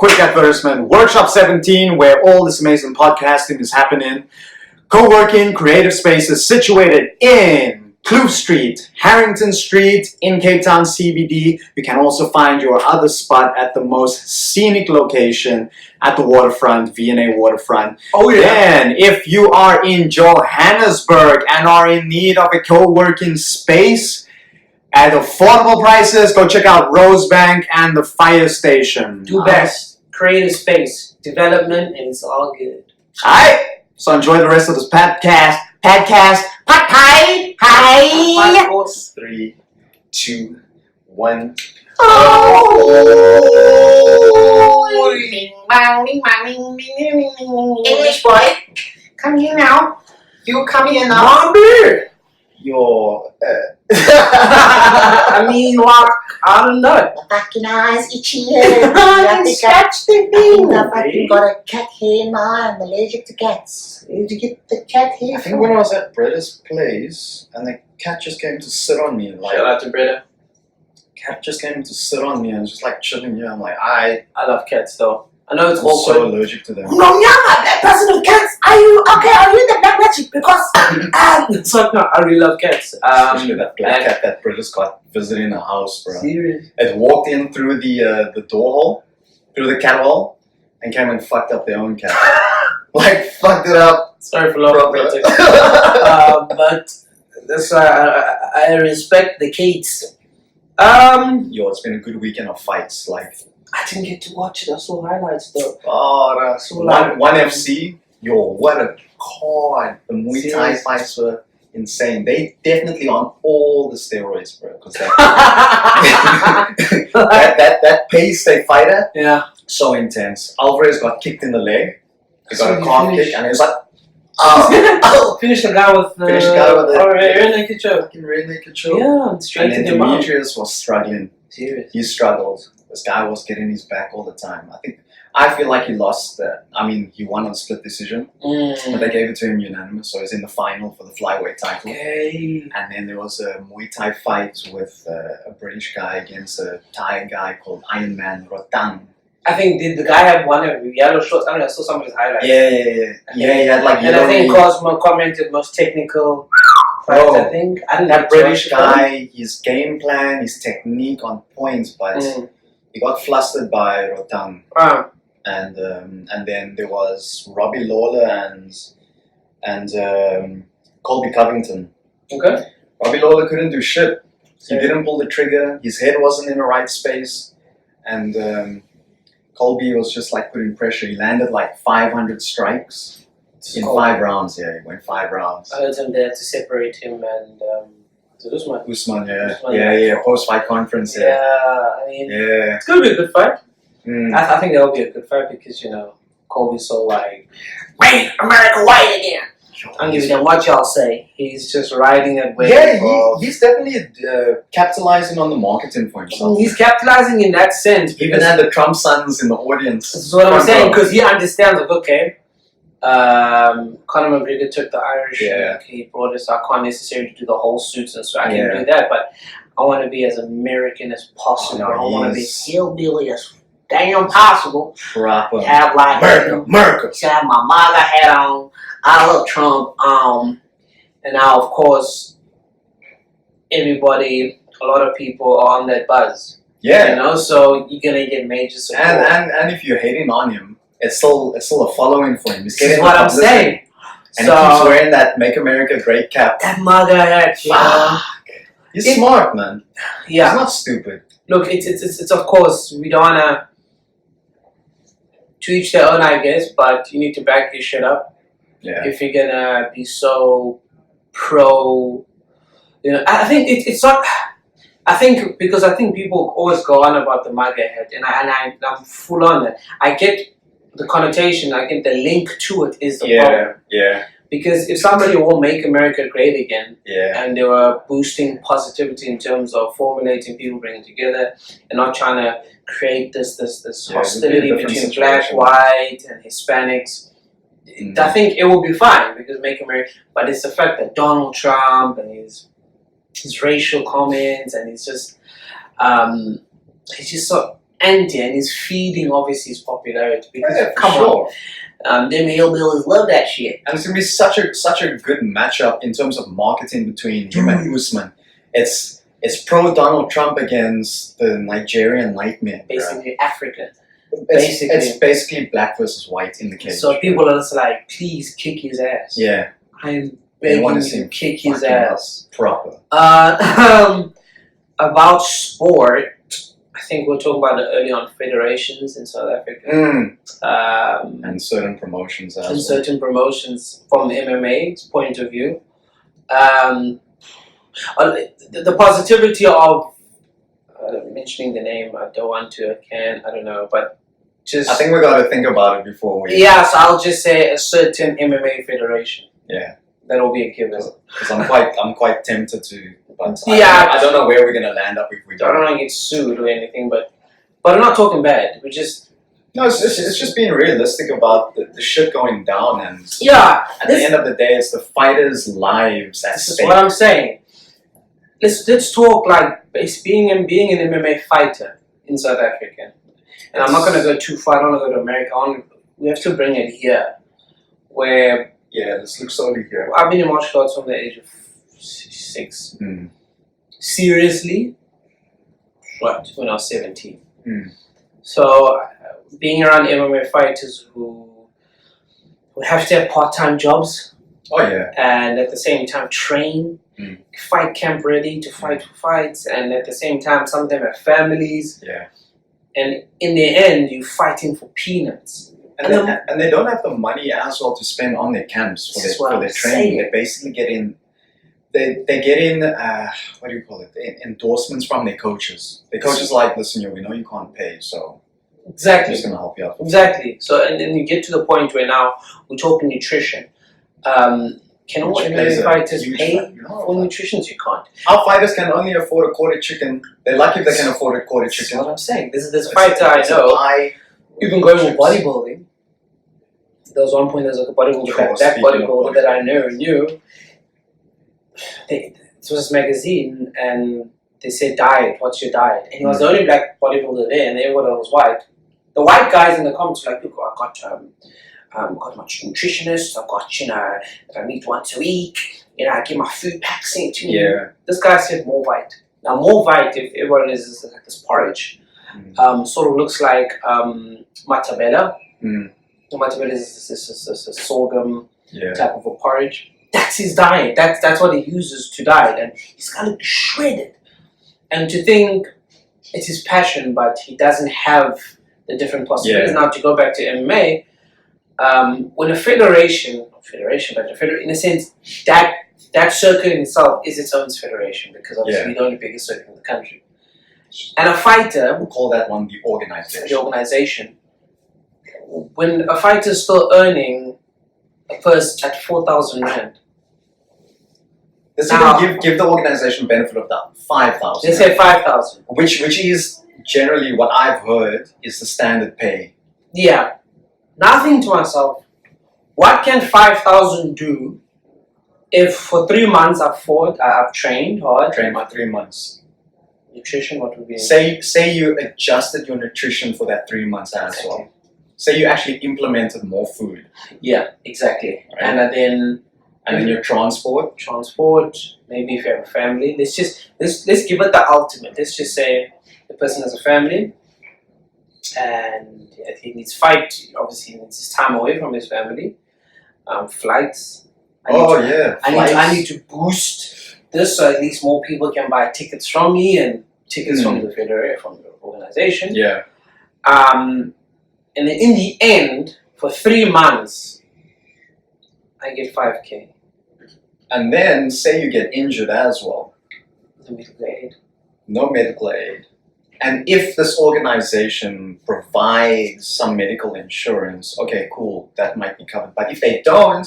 quick advertisement. Workshop 17, where all this amazing podcasting is happening. Co-working creative spaces situated in Kloof Street, Harrington Street, in Cape Town CBD. You can also find your other spot at the most scenic location at the waterfront, V&A Waterfront. Oh yeah. Then, if you are in Johannesburg and are in need of a co-working space at affordable prices, go check out Rosebank and the Fire Station. Do best. Creative space, development, and it's all good. Alright, so enjoy the rest of this podcast. Hi. 3, 2, 1. English boy, come here now. You come here now. Mommy! Your I mean, like, I don't know. The fucking eyes itchy here. Scratch the thing. I fucking got a cat hair now. I'm allergic to cats. Did you get the cat hair? I think when I was at Bretta's place and the cat just came to sit on me, like Shout out to Breda. cat just came to sit on me and just like chilling here. I'm like, I love cats though. I know it's I'm awkward. so allergic to them. No, I'm a black person with cats. Are you okay? Are you the black magic? Because So, no, I really love cats. Especially that black cat that Bretta's got visiting the house, bro. Serious? It walked in through the door hole, through the cat hole, and came and fucked up their own cat. Like, fucked it up. Sorry for long critics. But that's I respect the kids. Yo, it's been a good weekend of fights. Like, I didn't get to watch it. I saw highlights though. one FC. Yo, what a card! The Muay Thai fights were insane. They definitely on all the steroids, bro. Because that pace they fight at, Yeah. so intense. Alvarez got kicked in the leg. He got a So calf he kick, finished- and he was like, oh. Finish the guy with Finish the guy with the rear naked choke. Fucking rear naked choke. Yeah, straight And to then the mouth. Demetrius was struggling. Serious. He struggled. This guy was getting his back all the time. I feel like he lost. He won on split decision, but they gave it to him unanimous. So he's in the final for the flyweight title. Okay. And then there was a Muay Thai fight with a British guy against a Thai guy called Iron Man Rotang. I think did the guy have one of the yellow shorts? I don't know. I saw some of his highlights. Yeah. He had like And I think Cosmo commented most technical fights. Oh, I think I didn't that get to British watch it. guy, his game plan, his technique on points, but he got flustered by Rotang. And then there was Robbie Lawler and Colby Covington. Okay. Robbie Lawler couldn't do shit. He didn't pull the trigger. His head wasn't in the right space, and Colby was just like putting pressure. He landed like 500 strikes in 5 rounds. Yeah, he went 5 rounds. I heard him there to separate him and Usman. Usman, yeah. Usman, Yeah. Post-fight conference. Yeah, I mean, Yeah. it's gonna be a good fight. Mm. I think that'll be a good fight because Colby's so like, make America white again. I don't give a damn what y'all say. He's just riding that wave. Yeah, he's definitely capitalizing on the marketing for himself. He's capitalizing in that sense. Even had the Trump sons in the audience. This is what I'm saying, because he understands, like, okay, Conor McGregor took the Irish, he brought us, I can't necessarily do the whole suits and so I can do that, but I want to be as American as possible. I want to be hillbilly as damn possible. Proper. Have like America. have my MAGA hat on. I love Trump. And now, of course, everybody, a lot of people are on that buzz. Yeah. So you're gonna get major support. And if you're hating on him, it's still a following for him. He's This is getting what I'm publicity. saying. And So, he keeps wearing that Make America Great cap. that MAGA hat, He's smart, man. Yeah. He's not stupid. Look, it's of course, we don't wanna to each their own, I guess, but you need to back your shit up. Yeah. If you're gonna be so pro, I think it's not. I think because people always go on about the MAGA head, and I'm full on it. I get the connotation, I get the link to it is the problem. Yeah. Because if somebody will make America great again, Yeah. and they were boosting positivity in terms of formulating people, bringing together, and not trying to create this hostility between black, white, and Hispanics. I think it will be fine because make America. But it's the fact that Donald Trump and his racial comments and he's just so anti and he's feeding obviously his popularity because Yeah, for come sure. on, them hillbillies love that shit. And it's gonna be such a good matchup in terms of marketing between him and Usman. It's pro Donald Trump against the Nigerian nightmare. Basically African. It's basically black versus white in the cage. So people are just like, please kick his ass. Yeah, I'm they want begging to you see to kick his fucking ass. proper. About sport, I think we'll talk about it early on federations in South Africa. And certain promotions as And well. certain promotions from the MMA's point of view. The positivity of mentioning the name, I don't want to, I don't know, but just... I think we got to think about it before we... Yeah, so I'll just say a certain MMA federation. Yeah. That'll be a given. Because I'm quite tempted to, but Yeah, I don't know where we're gonna land up if we I don't. don't want to get sued or anything, but I'm not talking bad. We're just... No, it's just being realistic about the shit going down, and Yeah, at the end of the day, it's the fighters' lives at this is stake. what I'm saying. Let's talk like being an MMA fighter in South Africa. And I'm not going to go too far. I don't want to go to America. We have to bring it here, where Yeah, let's look solely here. I've been in martial arts from the age of 6. Seriously, when I was 17. So being around MMA fighters who have to have part-time jobs. Oh yeah. And at the same time train, fight camp ready to fight for fights, and at the same time some of them have families. Yeah. And in the end, you're fighting for peanuts. And they don't have the money as well to spend on their camps for their training. They basically get in. They get in. What do you call it? Endorsements from their coaches. The coaches like, listen, we know you can't pay, so exactly, we're just gonna help you out. Exactly. So and then you get to the point where now we're talking nutrition. Can all MMA fighters pay for nutrition? You can't. Our fighters can only afford a quarter chicken. They're lucky if they can afford a quarter chicken. That's what I'm saying. This fighter I know, even going with bodybuilding. There was one point there was like a bodybuilder, that bodybuilder that I knew. It was this magazine and they said diet, what's your diet? And he was the only black bodybuilder there and everyone was white. The white guys in the comments were like, look, I got my nutritionist, I've got, that I meet once a week, I get my food packs sent to me. Yeah. This guy said more white. Now more white, if everyone is like this porridge, sort of looks like matabella. The matabella is a sorghum type of a porridge. That's his diet. That's what he uses to diet, and he's got to be shredded. And to think it's his passion, but he doesn't have the different possibilities. Now to go back to MMA, when a federation, in a sense, that circuit in itself is its own federation because obviously the only biggest circuit in the country. And a fighter, we call that one the organization. The organization. When a fighter is still earning first at 4,000 rand. Let's even give the organization benefit of that 5,000. Let's say 5,000. Which is generally what I've heard is the standard pay. Yeah. Nothing to myself. What can 5,000 do if for 3 months I've trained hard? Trained for 3 months. Nutrition, what would be? Say you adjusted your nutrition for that 3 months as well. Say you actually implemented more food. Yeah, exactly. Right. And then your transport, maybe if you have a family. Let's give it the ultimate. Let's just say the person has a family and he needs fight. Obviously, he needs his time away from his family. Flights. I need to boost this so at least more people can buy tickets from me and tickets from the federation, from the organization. Yeah. And then in the end, for 3 months, I get 5K. And then say you get injured as well. No medical aid. No medical aid. And if this organization provides some medical insurance, okay, cool, that might be covered. But if they don't,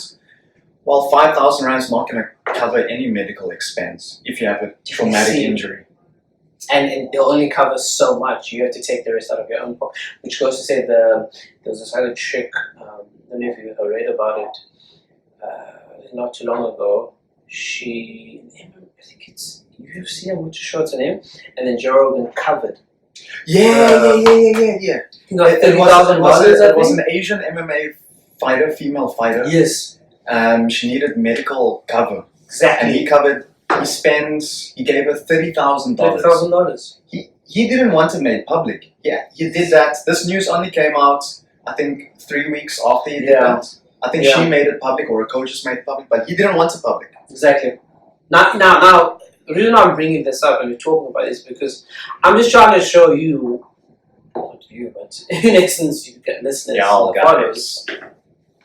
well, 5,000 rand is not going to cover any medical expense if you have a traumatic injury. And they'll only cover so much. You have to take the rest out of your own pocket. Which goes to say there was this other chick, I don't know if you read about it, not too long ago. I think it's UFC, I'm not too sure what's her name. And then Joe Rogan covered Yeah. You know, It was, $30,000. it was an Asian MMA fighter, female fighter. Yes, She needed medical cover, exactly. and he gave her $30,000. $30,000. He didn't want it made public. Yeah, he did that. This news only came out, I think, 3 weeks after he did that. I think she made it public, or a coach just made it public, but he didn't want it public. Exactly. Now, the reason I'm bringing this up and we're talking about this because I'm just trying to show you, not you, but in essence, you get listeners, followers.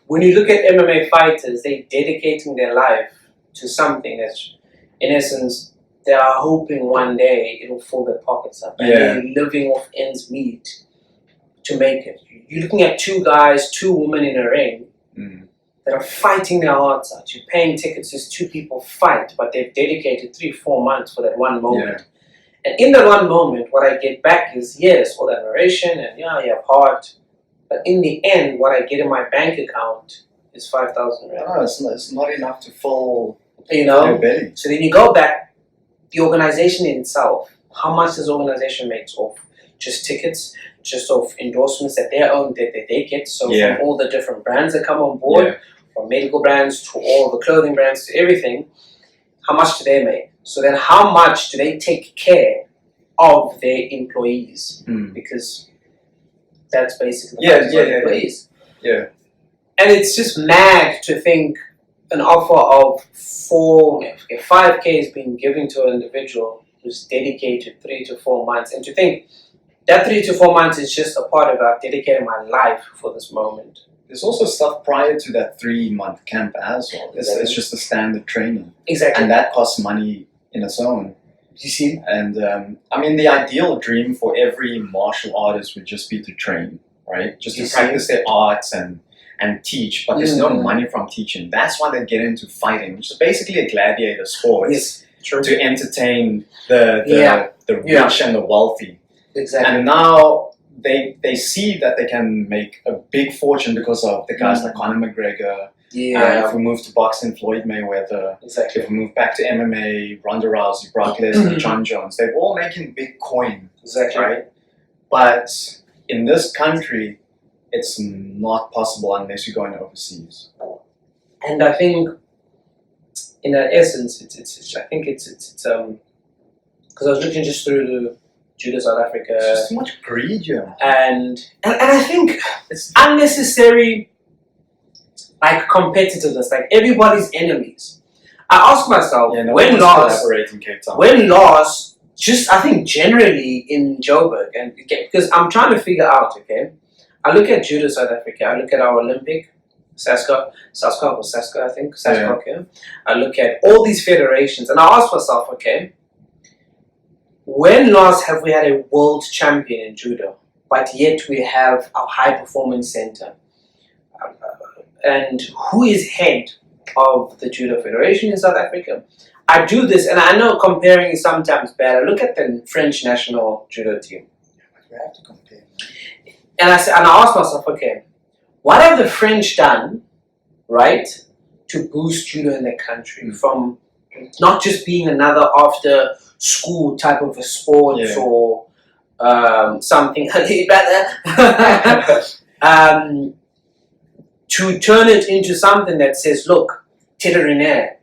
When you look at MMA fighters, they're dedicating their life to something that's, in essence, they are hoping one day it'll fill their pockets up. And they're living off ends meet to make it. You're looking at two guys, two women in a ring that are fighting their hearts out. You're paying tickets as two people fight, but they've dedicated 3-4 months for that one moment. And in that one moment, what I get back is, yes, all that narration and you have heart. But in the end, what I get in my bank account is 5,000 rand. No, it's not enough to fill your belly. So then you go back, the organization in itself, how much this organization makes off just tickets, just off endorsements that they own, that they get. So from all the different brands that come on board, from medical brands to all the clothing brands to everything, how much do they make? So then how much do they take care of their employees? Because that's basically employees. And it's just mad to think an offer of 5K is being given to an individual who's dedicated 3 to 4 months, and to think that 3 to 4 months is just a part of I've dedicated my life for this moment. There's also stuff prior to that 3-month camp as well. It's just a standard training. Exactly. And that costs money in its own. You see? And I mean, the ideal dream for every martial artist would just be to train, right? Just to practice their arts and teach, but there's no money from teaching. That's why they get into fighting, which is basically a gladiator sport. Yes, true. To entertain the rich and the wealthy. Exactly. And now they see that they can make a big fortune because of the guys like Conor McGregor. If we move to boxing, Floyd Mayweather. Exactly. If we move back to MMA, Ronda Rousey, Brock Lesnar, John Jones, they're all making big coin. Exactly. Right? But in this country, it's not possible unless you're going overseas. And I think, in that essence, it's because I was looking just through the Judo South Africa. It's just too much greed, and I think it's unnecessary, like competitiveness, like everybody's enemies. I ask myself, when last, just I think generally in Joburg, and because I'm trying to figure out, I look at Judo South Africa, I look at our Olympic, Saska, I think, I look at all these federations, and I ask myself, when last have we had a world champion in judo, but yet we have our high performance center? And who is head of the Judo Federation in South Africa? I do this, and I know comparing is sometimes bad. I look at the French national judo team. We have to compare. And I ask myself, what have the French done, right, to boost judo in the country from not just being another after school type of a sport or something to turn it into something that says, look, Teddy Rene,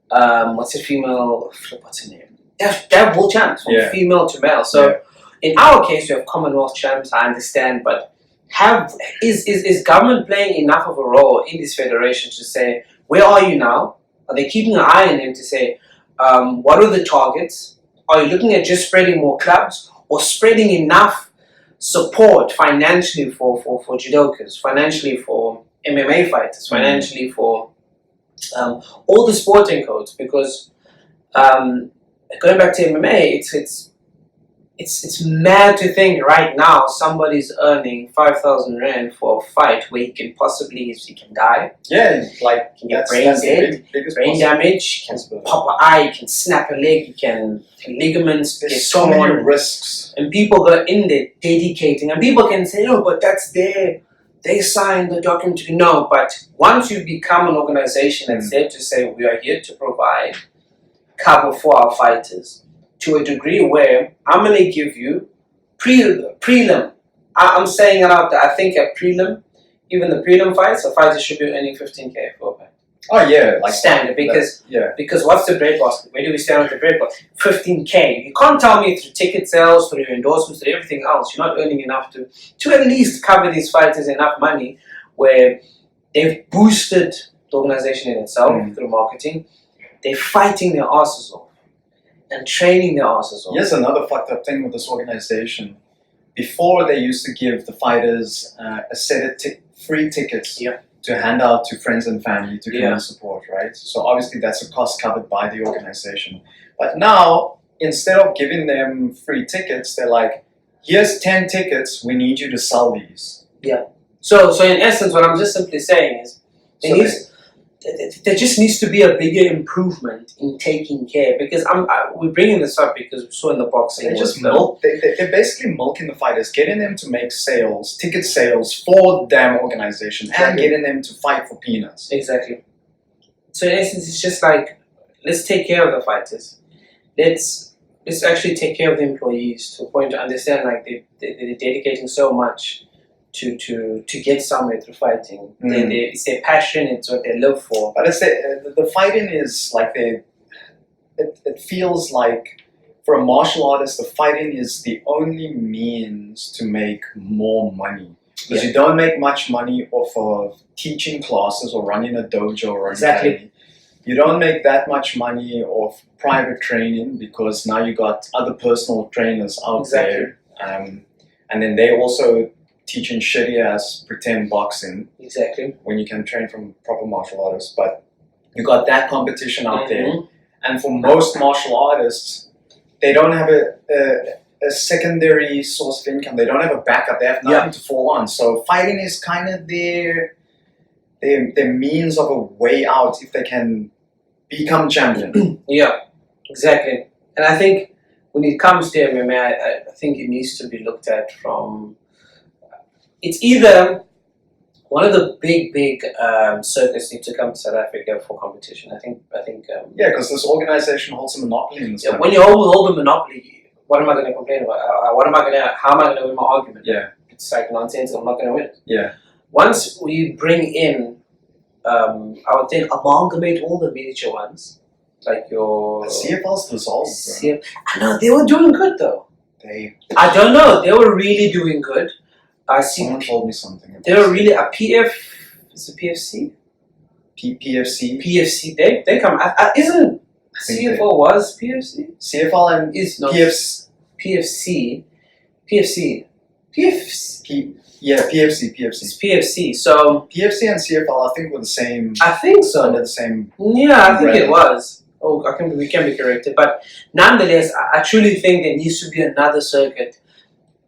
what's her name? They have world champs from female to male. So in our case, we have Commonwealth champs, I understand, but is government playing enough of a role in this federation to say, where are you now? Are they keeping an eye on them to say, what are the targets? Are you looking at just spreading more clubs or spreading enough support financially for judokas, financially for MMA fighters, financially for all the sporting codes? Because going back to MMA, it's mad to think right now somebody's earning 5,000 rand for a fight where he can possibly die. Yeah, like he can get brain damage, can pop an eye, can snap a leg, can ligaments. There's so many risks, and people go in there dedicating, and people can say, "Oh, but that's they signed the document." No, but once you become an organization that's there to say we are here to provide cover for our fighters, to a degree where I'm going to give you prelim. I'm saying it out there. I think at prelim, even the prelim fights, a fighter should be earning 15K for a fight. Oh yeah, like standard because yeah. Because what's the breadbasket? Where do we stand with the breadbasket? 15K. You can't tell me through ticket sales, through endorsements, through everything else, you're not earning enough to at least cover these fighters enough money where they've boosted the organization in itself through marketing. They're fighting their asses off and training their asses off. Here's another fucked up thing with this organization. Before, they used to give the fighters a set of free tickets to hand out to friends and family to come and support, right? So obviously that's a cost covered by the organization. But now, instead of giving them free tickets, they're like, here's 10 tickets, we need you to sell these. Yeah. So in essence, what I'm just simply saying is, there just needs to be a bigger improvement in taking care, because we're bringing this up because we saw in the boxing. They're basically milking the fighters, getting them to make sales, ticket sales for damn organization, and getting them to fight for peanuts. Exactly. So in essence, it's just like, let's take care of the fighters. Let's actually take care of the employees to a point to understand like they're dedicating so much to get somewhere through fighting. It's their passion, it's what they live for. But it's the fighting is like it feels like for a martial artist, the fighting is the only means to make more money. Because you don't make much money off of teaching classes or running a dojo or academy. You don't make that much money off private training because now you got other personal trainers out there. And then they also teaching shitty ass pretend boxing. Exactly. When you can train from proper martial artists. But you got that competition out there. And for most martial artists, they don't have a secondary source of income. They don't have a backup. They have nothing to fall on. So fighting is kind of their means of a way out if they can become champion. Yeah, exactly. And I think when it comes to MMA, I think it needs to be looked at from... It's either one of the big circuits need to come to South Africa for competition. I think. Yeah, because this organization holds a monopoly in this country. When you hold a monopoly, what am I going to complain about? How am I going to win my argument? Yeah, it's like nonsense. I'm not going to win it. Yeah. Once we bring in, I would think amalgamate all the miniature ones, like your CFL's dissolved. I know they were doing good though. I don't know. They were really doing good. Someone told me something. They were really a PF. Is it PFC? PFC. PFC. They come. Isn't CFL was PFC? CFL and is not PFC. Yeah, PFC. It's PFC. So PFC and CFL, I think, were the same. I think so. Under the same. Yeah, I think it was. Oh, we can be corrected, but nonetheless, I truly think there needs to be another circuit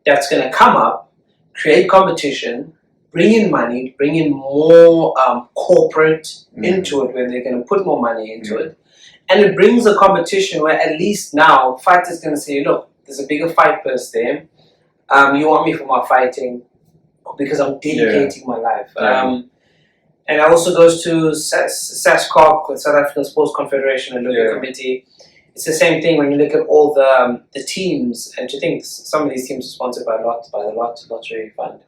that's going to come up. Create competition, bring in money, bring in more corporate into it, where they're going to put more money into it. And it brings a competition where at least now fighters going to say, look, there's a bigger fight purse there. You want me for my fighting because I'm dedicating my life. And it also goes to SASCOC, South African Sports Confederation and Olympic Committee. It's the same thing when you look at all the teams, and to think some of these teams are sponsored by the Lottery Fund.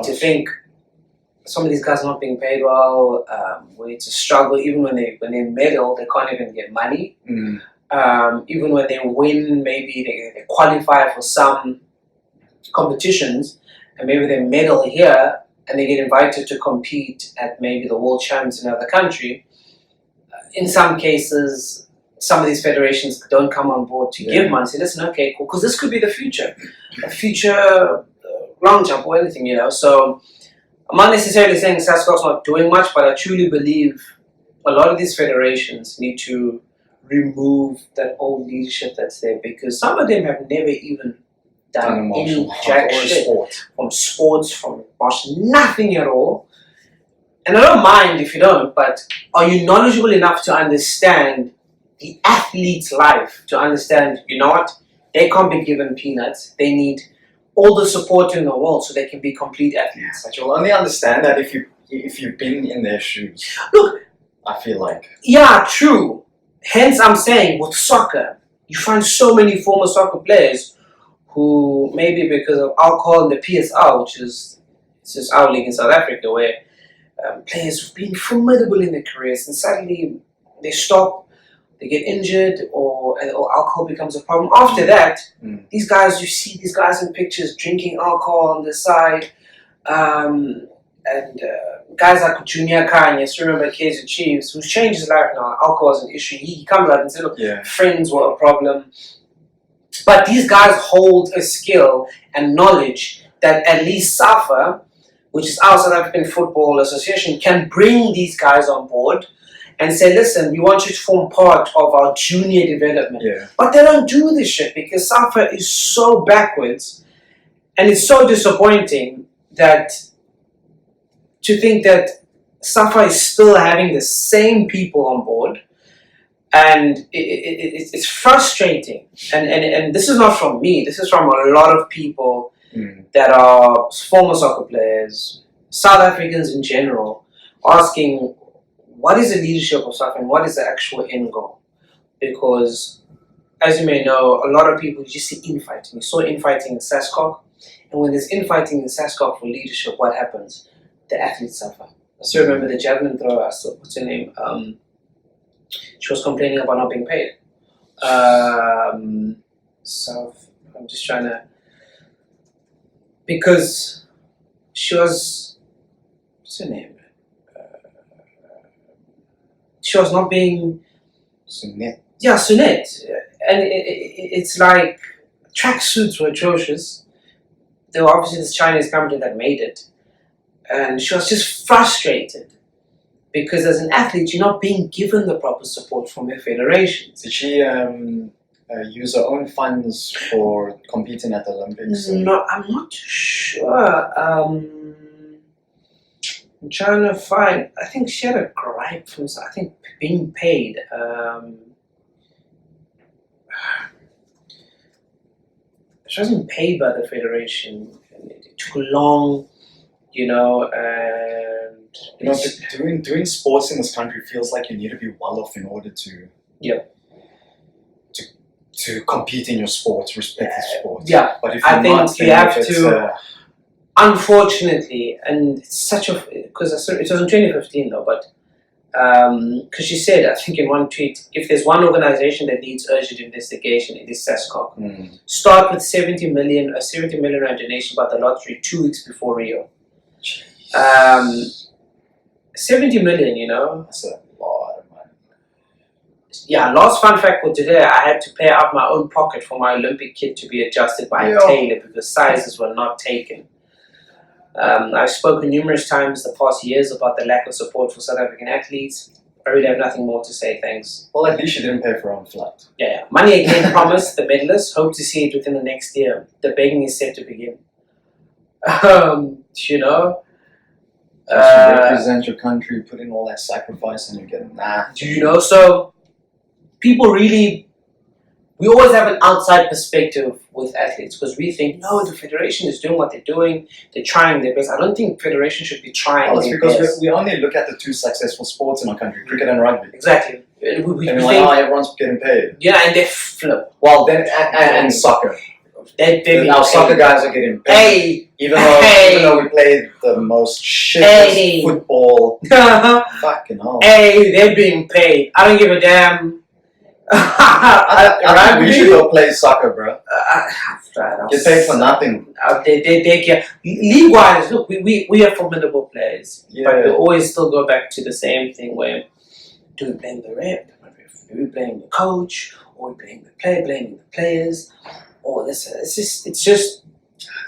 To think some of these guys are not being paid well, where it's a struggle. Even when they medal, they can't even get money. Even when they win, maybe they qualify for some competitions, and maybe they medal here, and they get invited to compete at maybe the world champs in another country. In some cases, some of these federations don't come on board to give money. Say, listen, okay, cool, because this could be the future, a future long jump or anything, you know. So I'm not necessarily saying SASCOC's not doing much, but I truly believe a lot of these federations need to remove that old leadership that's there, because some of them have never even done any jack shit from sports, from martial, nothing at all. And I don't mind if you don't, but are you knowledgeable enough to understand the athlete's life, to understand, you know what, they can't be given peanuts, they need all the support in the world so they can be complete athletes. But you'll only understand that if you've been in their shoes. Look, I feel like. Yeah, true. Hence I'm saying with soccer, you find so many former soccer players who maybe because of alcohol in the PSL, which is it's just our league in South Africa, where players who've been formidable in their careers and suddenly they stop, they get injured, or alcohol becomes a problem. After that, these guys, you see these guys in pictures drinking alcohol on the side, and guys like Junior Nqayi, I still remember Kaizer Chiefs, who's changed his life now. Alcohol is an issue. He comes out and says, look, friends were a problem. But these guys hold a skill and knowledge that at least SAFA, which is our South African Football Association, can bring these guys on board and say, listen, we want you to form part of our junior development. But they don't do this shit because SAFA is so backwards, and it's so disappointing that to think that SAFA is still having the same people on board, and it's frustrating. And this is not from me, this is from a lot of people that are former soccer players, South Africans in general, asking, what is the leadership of SAFA and what is the actual end goal? Because, as you may know, a lot of people just see infighting. You saw infighting in SASCOC, and when there's infighting in SASCOC for leadership, what happens? The athletes suffer. I still remember the javelin thrower, what's her name? She was complaining about not being paid. So I'm just trying to, because she was, what's her name? She was not being Sunette. Yeah, Sunette. And it's like tracksuits were atrocious. There were obviously this Chinese company that made it. And she was just frustrated because as an athlete, you're not being given the proper support from your federations. Did she use her own funds for competing at the Olympics? No, I'm not sure. I'm trying to find. I think she had a gripe from. I think being paid. She wasn't paid by the federation. It took long, you know, and you know, doing sports in this country feels like you need to be well off in order to to compete in your sports, respect the sport. Yeah, but if you're not, you have to. Unfortunately, and it's such a because it was in 2015 though, but because she said, I think in one tweet, if there's one organization that needs urgent investigation, it is SASCOC. Start with 70 million rand donation by the lottery 2 weeks before Rio. 70 million, you know. That's a lot of money. Yeah, last fun fact for today, I had to pay out my own pocket for my Olympic kit to be adjusted by a tailor because sizes were not taken. I've spoken numerous times the past years about the lack of support for South African athletes. I really have nothing more to say, thanks. Well, at least you didn't pay for her own flight. Yeah. Money again promised, the medalists. Hope to see it within the next year. The begging is set to begin. You know? You represent your country, put in all that sacrifice, and you get nothing. Do you know? So, people really... We always have an outside perspective with athletes because we think, no, the federation is doing what they're doing. They're trying their best. I don't think federation should be trying their best. Because we only look at the two successful sports in our country, cricket and rugby. Exactly. And we're like, everyone's getting paid. Yeah, and they flip. Well, then, and soccer. Now soccer guys are getting paid. Even though we play the most shit football. Fucking hell. Hey, they're being paid. I don't give a damn. I think we should go play soccer, bro. Get paid for nothing. They league-wise, look, we have formidable players, but we always still go back to the same thing where do we blame the rep, do we blame the coach, or we blame the player, blaming the players, or this? It's just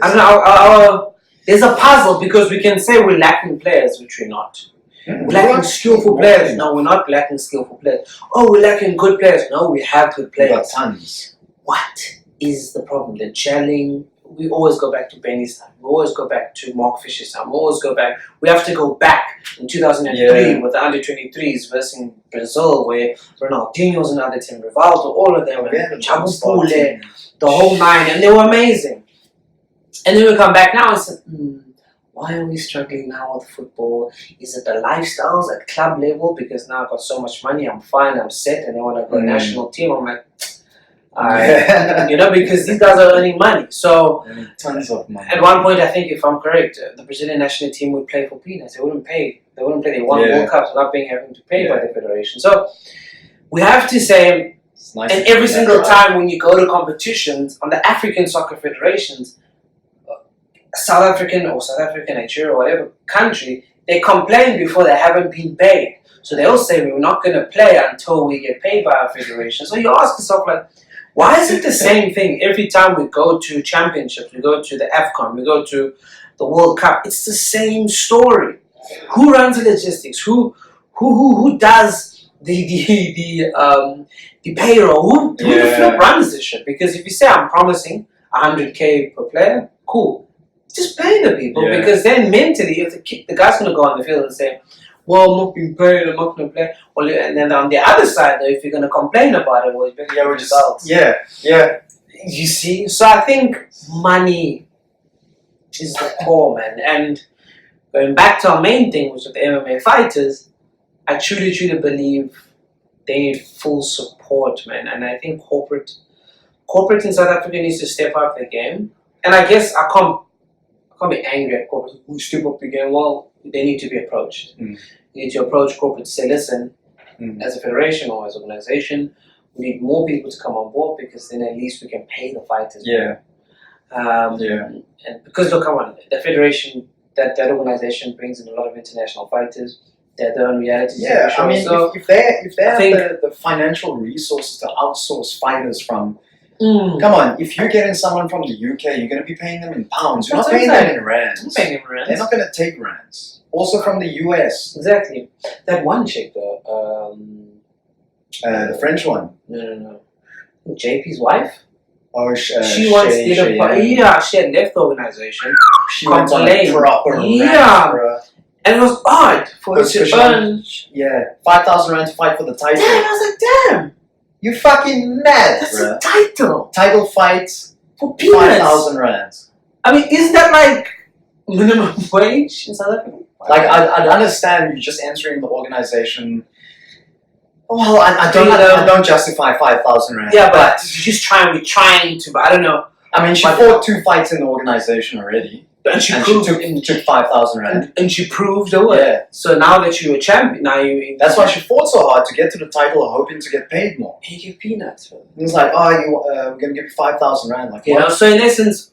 I don't know. There's a puzzle because we can say we're lacking players, which we're not. We're lacking skillful players. No, we're not lacking skillful players. Oh, we're lacking good players. No, we have good players. We've got tons. What is the problem? The gelling. We always go back to Benny's time. We always go back to Mark Fisher's time. We always go back. We have to go back in 2003 with the under-23s versus Brazil, where Ronaldinho was another team, Rivaldo, all of them, Chabupule, the whole nine, and they were amazing. And then we come back now and say, why are we struggling now with football? Is it the lifestyles at club level? Because now I've got so much money, I'm fine, I'm set, and then when I go national team, I'm like, You know, because these guys are earning money. So tons of money. at one point, I think, if I'm correct, the Brazilian national team would play for peanuts. They wouldn't pay. They wouldn't play. They won World Cups without having to pay by the federation. So we have to say, nice, and every single time when you go to competitions on the African soccer federations, South African, Nigeria, or whatever country, they complain before they haven't been paid. So they'll say, we're not going to play until we get paid by our federation. So you ask yourself, like, why is it the same thing every time we go to championships, we go to the AFCON, we go to the World Cup? It's the same story. Who runs the logistics? Who does the payroll? Who the flip runs this shit? Because if you say, I'm promising 100K per player, cool. Just pay the people, because then mentally, if the guy's going to go on the field and say, well, I'm not being paid, I'm not going to play. Well, and then on the other side, though, if you're going to complain about it, well, you better get results. You see? So I think money is the core, man. And going back to our main thing, which is the MMA fighters, I truly believe they need full support, man. And I think corporate in South Africa needs to step up their game. And I guess I can't be angry at corporate who step up the game. Well, they need to be approached. You need to approach corporate to say, listen, as a federation or as an organization, we need more people to come on board, because then at least we can pay the fighters. And because look, come on, the federation, that organization brings in a lot of international fighters. They're their own reality. I mean, so if they have the financial resources to outsource fighters from. Come on, if you're getting someone from the UK, you're going to be paying them in pounds. You're not paying them in rands. They're not going to take rands. Also from the US. Exactly. That one chick, though. The French one. No. JP's wife? Oh, she once did she had left the organization. She went on a proper rant, and it was odd for her to earn 5,000 rand to fight for the title. Damn, I was like, damn. You fucking mad, That's bro. a title. Title fights for peanuts. 5,000 rands. I mean, isn't that like minimum wage in South Africa? Like, I'd understand you just entering the organization. Well, I don't justify 5,000 rand. Yeah, but she's trying to, but I don't know. I mean, she fought 2 fights in the organization already. And she took 5,000 rand. And she proved her worth. Yeah. So now that you're a champion, that's why she fought so hard to get to the title, hoping to get paid more. You get peanuts. It's like, we're going to give you 5,000 rand. Like, you know, so in essence,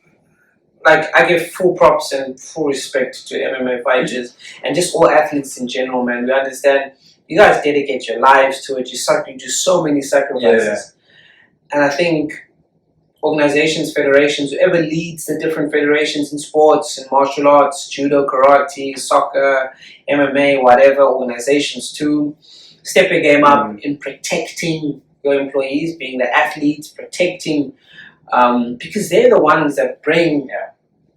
like, I give full props and full respect to MMA fighters and just all athletes in general, man. We understand you guys dedicate your lives to it. You do so many sacrifices. And I think organizations, federations, whoever leads the different federations in sports and martial arts, judo, karate, soccer, MMA, whatever, organizations too, step your game up in protecting your employees, being the athletes, protecting, because they're the ones that bring,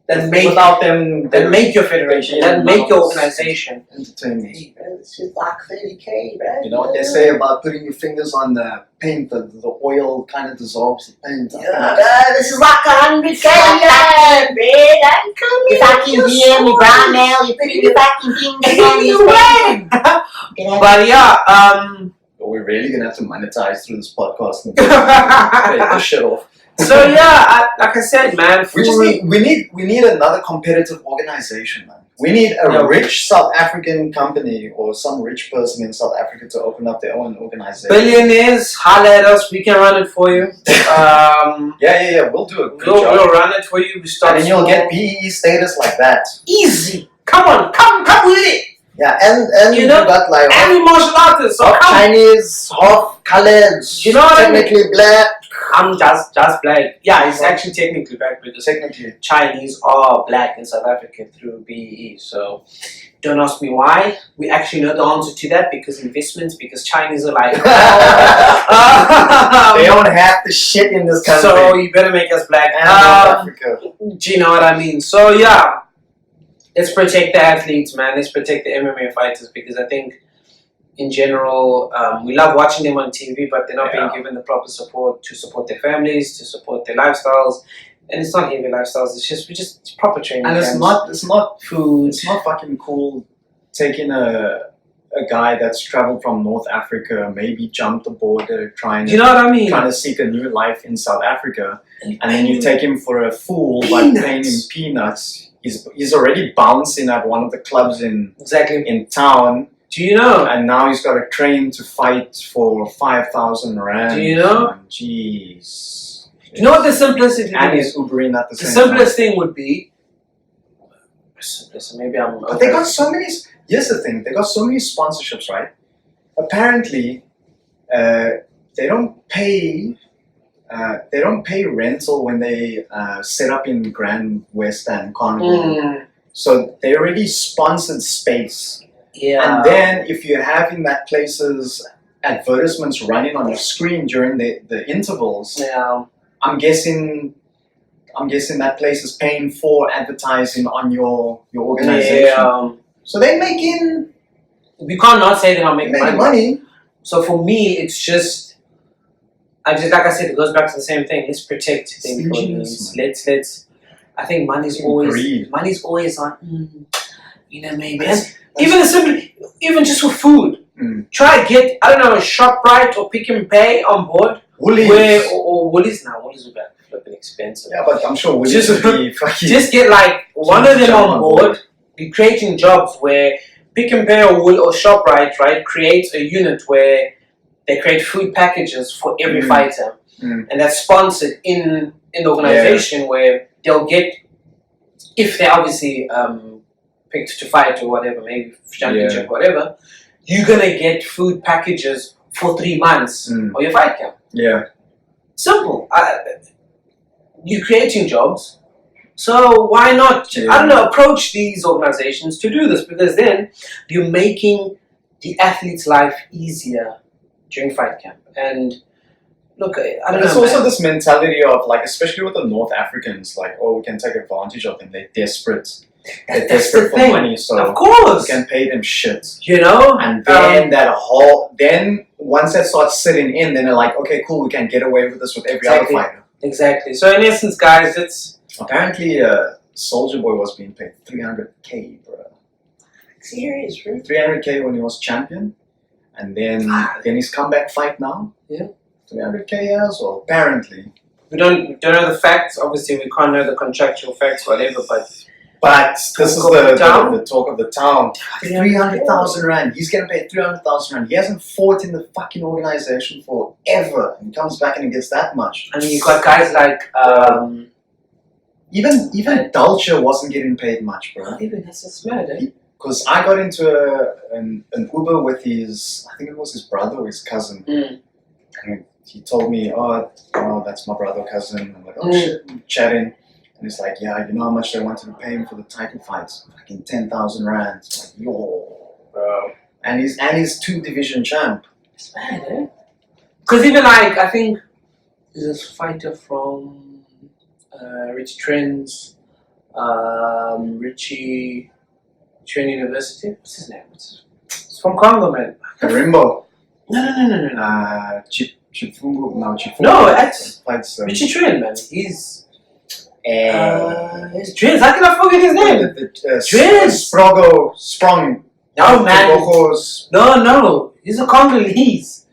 that make, without them, that make your federation, that make your organization. Entertainment. Hey, bro, this is like 30K, bro. You know what they say about putting your fingers on the paint, the oil kind of dissolves the paint. This is like 100K, yeah, bro. You fucking DM me brown nail, you put in your fucking fingers on these paint. But yeah, we're really gonna have to monetize through this podcast and pay this shit off. So yeah, like I said, man, we need another competitive organization, man. We need a rich South African company or some rich person in South Africa to open up their own organization. Billionaires, holler at us. We can run it for you. We'll do a good job. We'll run it for you. We start and then you'll get PE status like that. Easy. Come on, come with it. Yeah, and you know, got like every martial artist, so Chinese, half colored, you know what technically I mean? black. I'm just black. Yeah, it's actually technically black because technically Chinese are black in South Africa through BEE. So don't ask me why. We actually know the answer to that because investments, because Chinese are like they own half the shit in this country. So you better make us black. And Africa. Do you know what I mean? So yeah. Let's protect the athletes, man. Let's protect the MMA fighters because I think, in general, we love watching them on TV, but they're not being given the proper support to support their families, to support their lifestyles. And it's not heavy lifestyles. It's proper training. And camps. it's not food. It's not fucking cool taking a a guy that's traveled from North Africa, maybe jumped the border, trying you know what I mean? to seek a new life in South Africa, and then you take him for a fool by paying him peanuts. He's already bouncing at one of the clubs in town. Do you know? And now he's got to train to fight for 5,000 rand. Do you know? Jeez. Do you know what the simplicity and is? he's Ubering at the same time. The simplest thing would be. Maybe I'm. But they got so many. Here's the thing: they got so many sponsorships, right? Apparently, they don't pay. They don't pay rental when they set up in Grand West and Carnival. So they already sponsored space. Yeah. And then if you're having that place's advertisements running on your screen during the intervals, I'm guessing that place is paying for advertising on your organization. Yeah. So they're making. We can't not say they're not making money. So for me, it's just. Like I said, it goes back to the same thing. Let's protect the employees. Let's. I think money's always on. Maybe even just for food. Try get a ShopRite or Pick and Pay on board. Woolies. Or Woolies now. Woolies would be flipping expensive. Yeah, but I'm sure Woolies would be fucking. Just get like one of them on board. Be creating jobs where Pick and Pay or ShopRite, right, creates a unit where they create food packages for every fighter, and that's sponsored in the organization where they'll get, if they obviously picked to fight or whatever, maybe championship or whatever, you're gonna get food packages for 3 months or your fight camp. Yeah. Simple. You're creating jobs. So why not, approach these organizations to do this? Because then you're making the athlete's life easier during fight camp. And look, There's also this mentality of like, especially with the North Africans, like, oh, we can take advantage of them. They're desperate. They're desperate for money, so of course we can pay them shit. And then once that starts sitting in, then they're like, okay, cool, we can get away with this with every other fighter. Exactly. So in essence, guys, it's apparently Soldier Boy was being paid 300K, bro. Serious, bro. 300K when he was champion, and then his comeback fight now. Yeah. 300K as well. Apparently. We don't know the facts. Obviously, we can't know the contractual facts, whatever. But this is the talk of the town. 300,000 rand. He's getting paid 300,000 rand. He hasn't fought in the fucking organization forever. And he comes back and he gets that much. I mean, you've got guys like even Dulce wasn't getting paid much, bro. Even that's just mad, eh? Because I got into an Uber with his, I think it was his brother or his cousin. And he told me, oh, that's my brother, cousin. I'm like, oh shit, I'm chatting. And it's like, yeah, you know how much they wanted to pay him for the title fights? Fucking 10,000 rand. It's like, yo, bro. And he's 2-division champ. It's mad, eh? Because even like, I think there's this fighter from Richie Trent's, Richie Trent University. What's his name? It's from Congo, man. Karimbo. No. Chifungu. No, that's Richie Trent, man. He's Trent. How can I forget his name? Trent. Sprung. No, man. No. He's a Congolese.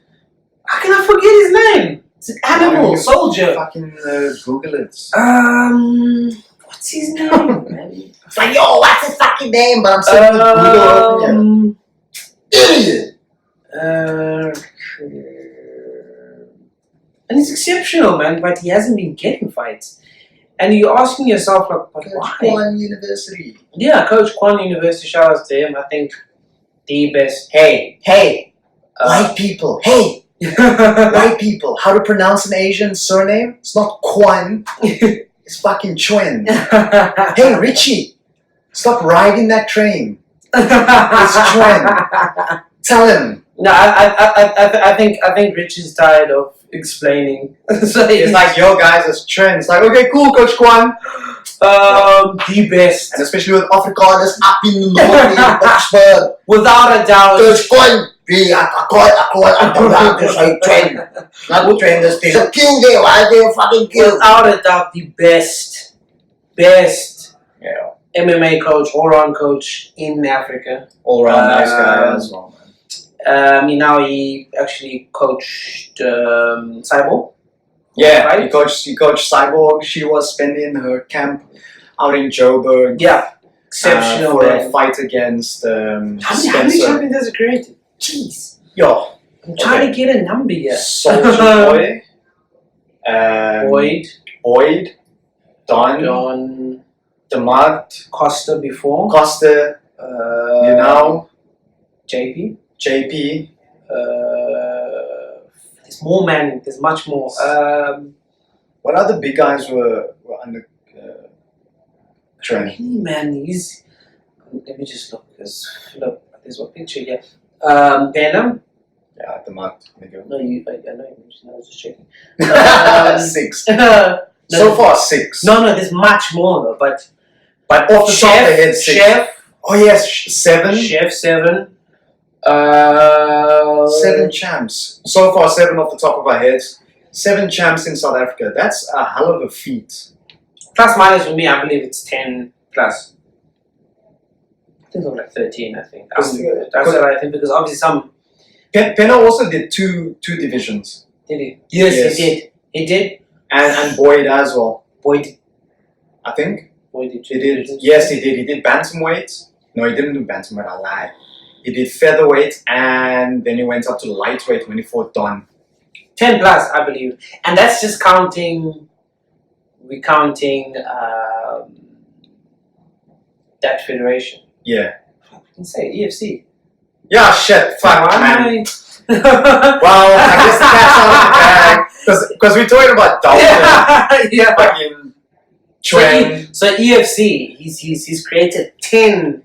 How can I forget his name? It's an animal soldier. Fucking Google it. What's his name, man? It's like, yo, what's his fucking name? But I'm saying Google. Idiot. And he's exceptional, man, but he hasn't been getting fights. And you're asking yourself, like, but why? Kwan University. Yeah, Coach Kwan University, shout out to him. I think the best. Hey, white people, hey, white people, how to pronounce an Asian surname? It's not Kwan, it's fucking Chuen. Hey, Richie, stop riding that train. It's Chuen. Tell him. No, I think Richie's tired of explaining. So it's like, yo guys, it's Chuen. It's like, okay, cool, Coach Kwan. The best. And especially with Afrikaners up in the north in Oxford. Without a doubt. Coach Kwan. Not train this thing. It's a kill there, why they fucking kill? Without a doubt, the best MMA coach, all-round coach in Africa. All-round nice guy as well, man. Nqayi actually coached Cyborg. Yeah, Right? he coached Cyborg. She was spending her camp out in Joburg. Yeah, exceptional. For man. a fight against How many Spencer. champions has it created? Jeez. Yo, I'm trying to get a number here. Soldier Boy, Boyd, Don, Don, Demart, Costa before. Costa, JP. JP. There's more, man. There's much more. What other big guys were under training? Many, man. Let me just look. There's one picture here. Venom. Yeah, Demart. No, I know you mentioned. I was just checking. 6. No, So far 6. No, there's much more though. But off the top of the head, 6. Chef. Oh yes, 7. Chef 7. 7 champs. So far 7 off the top of our heads. 7 champs in South Africa. That's a hell of a feat. Plus minus for me, I believe it's 10 plus. I think it was like 13. I think that's what I think, because obviously some. Penna also did two divisions. Did he? Yes, he did. He did. And Boyd as well. Boyd. I think. Boyd did. He did. Yes, he did. He did bantamweight. No, he didn't do bantamweight. I lied. He did featherweight, and then he went up to lightweight when he fought Don. 10 plus, I believe, and that's just counting. We're counting that federation. Yeah. I can say EFC. Yeah, shit. Fuck, man. Well, I guess the cat's out of the bag. Because we're talking about Dalton. Yeah. Fucking Trent. So EFC, he's created 10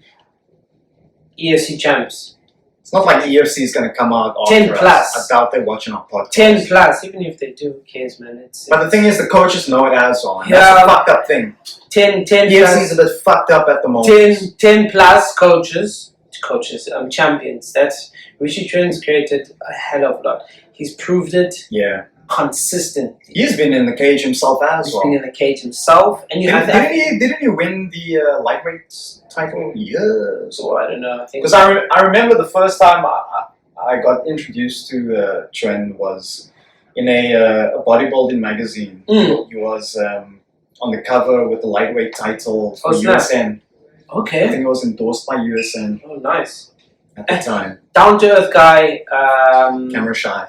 EFC champs. It's not like EFC is going to come out after 10 plus. us. I doubt they're watching our podcast. 10 plus, even if they do, who cares, man? But the thing is, the coaches know it as well. And Yeah. that's a fucked up thing. 10 EFC plus. is a bit fucked up at the moment. 10 plus coaches, champions. That's Richie Trent's created a hell of a lot. He's proved it Yeah. consistently. He's been in the cage himself as He's well. been in the cage himself, and Didn't he win the lightweight title years? So I don't know. I think Because I remember the first time I got introduced to Trent was in a bodybuilding magazine. Mm. He was on the cover with the lightweight title for Oh, snap. USN. I okay. think it was endorsed by USN Oh, nice. at the time. Down to earth guy. Camera shy.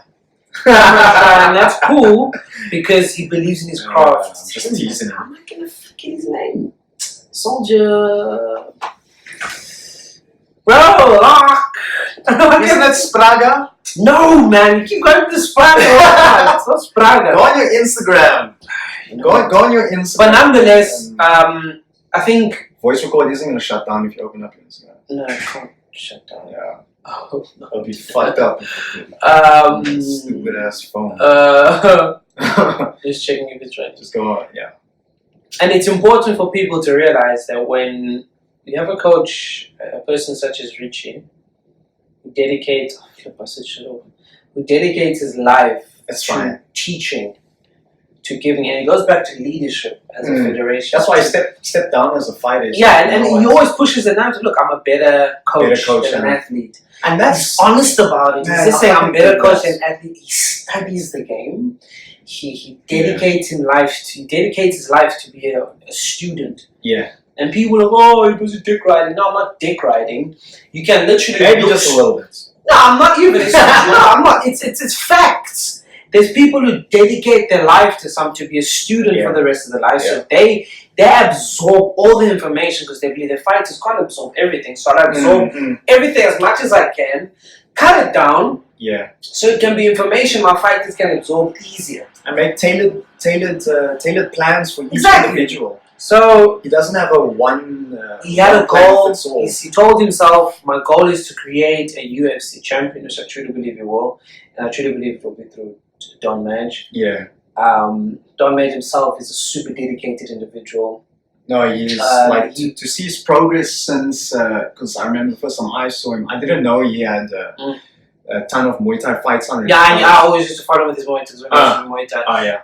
And that's cool because he believes in his craft. I'm just teasing him. I'm not gonna forget his name. Soldier. Bro, Isn't it Spraga? No, man, you keep going to Spraga. It's not Spraga. Go on your Instagram. Go on your Instagram. But nonetheless, I think. Voice record isn't going to shut down if you open up your Instagram. No, it can't shut down. Yeah. Oh, no. It'll be fucked up. Stupid ass phone. Just checking if it's right. Just go on, yeah. And it's important for people to realize that when you have a coach, a person such as Richie, who dedicates his life That's to fine. teaching, to giving, and it goes back to leadership as a federation. That's why I stepped down as a fighter. Yeah, and he always pushes it down to look, I'm a better coach than an athlete. And that's He's honest about it. Man, He's just saying, I'm a better coach than goodness. an athlete. He studies the game. He dedicates his life to be a student. yeah. And people are like, oh, he was a dick riding. No, I'm not dick riding. You can literally Maybe look- just a little bit. No, I'm not even. No, I'm not. It's facts. There's people who dedicate their life to be a student for the rest of their life. So they absorb all the information because they believe their fighters can't absorb everything. So I absorb everything as much as I can, cut it down, Yeah. so it can be information my fighters can absorb easier. And make tailored plans for each Exactly. individual. So He doesn't have a one. he had a one plan goal. fits all. He told himself, my goal is to create a UFC champion, which I truly believe he will. And I truly believe it will be through Don Madge. Yeah. Don Madge himself is a super dedicated individual. No, he's to see his progress since. Because I remember the first time I saw him, I didn't know he had a ton of Muay Thai fights on. Yeah, I always used to follow him with his Muay Thai. Muay Thai. Oh yeah.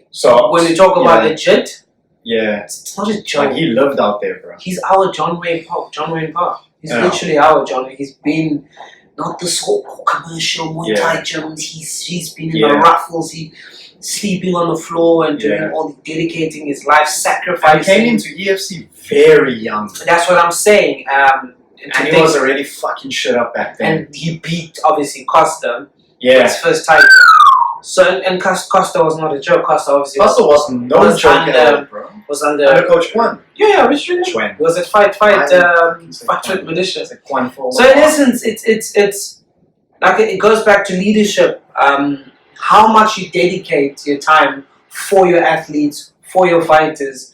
So When we talk about legit, yeah, it's not a joke. like he lived out there, bro. He's our John Wayne Park. He's Yeah. literally our John Wayne. He's been not the so-called commercial Muay Thai gyms. He's been in the Yeah. ruffles. He sleeping on the floor and doing all the dedicating his life, sacrificing. He came into EFC very young. That's what I'm saying. And he was already fucking shit up back then. and he beat obviously Costa. Yeah. His first title. So and Costa was not a joke. Costa obviously Costa was no was joke under- at all, bro. was under. Under Coach Kwan. Yeah, which really Chuen. was it fight It's with militia. It's a Kwan for So in essence, it's like it goes back to leadership. How much you dedicate your time for your athletes, for your fighters.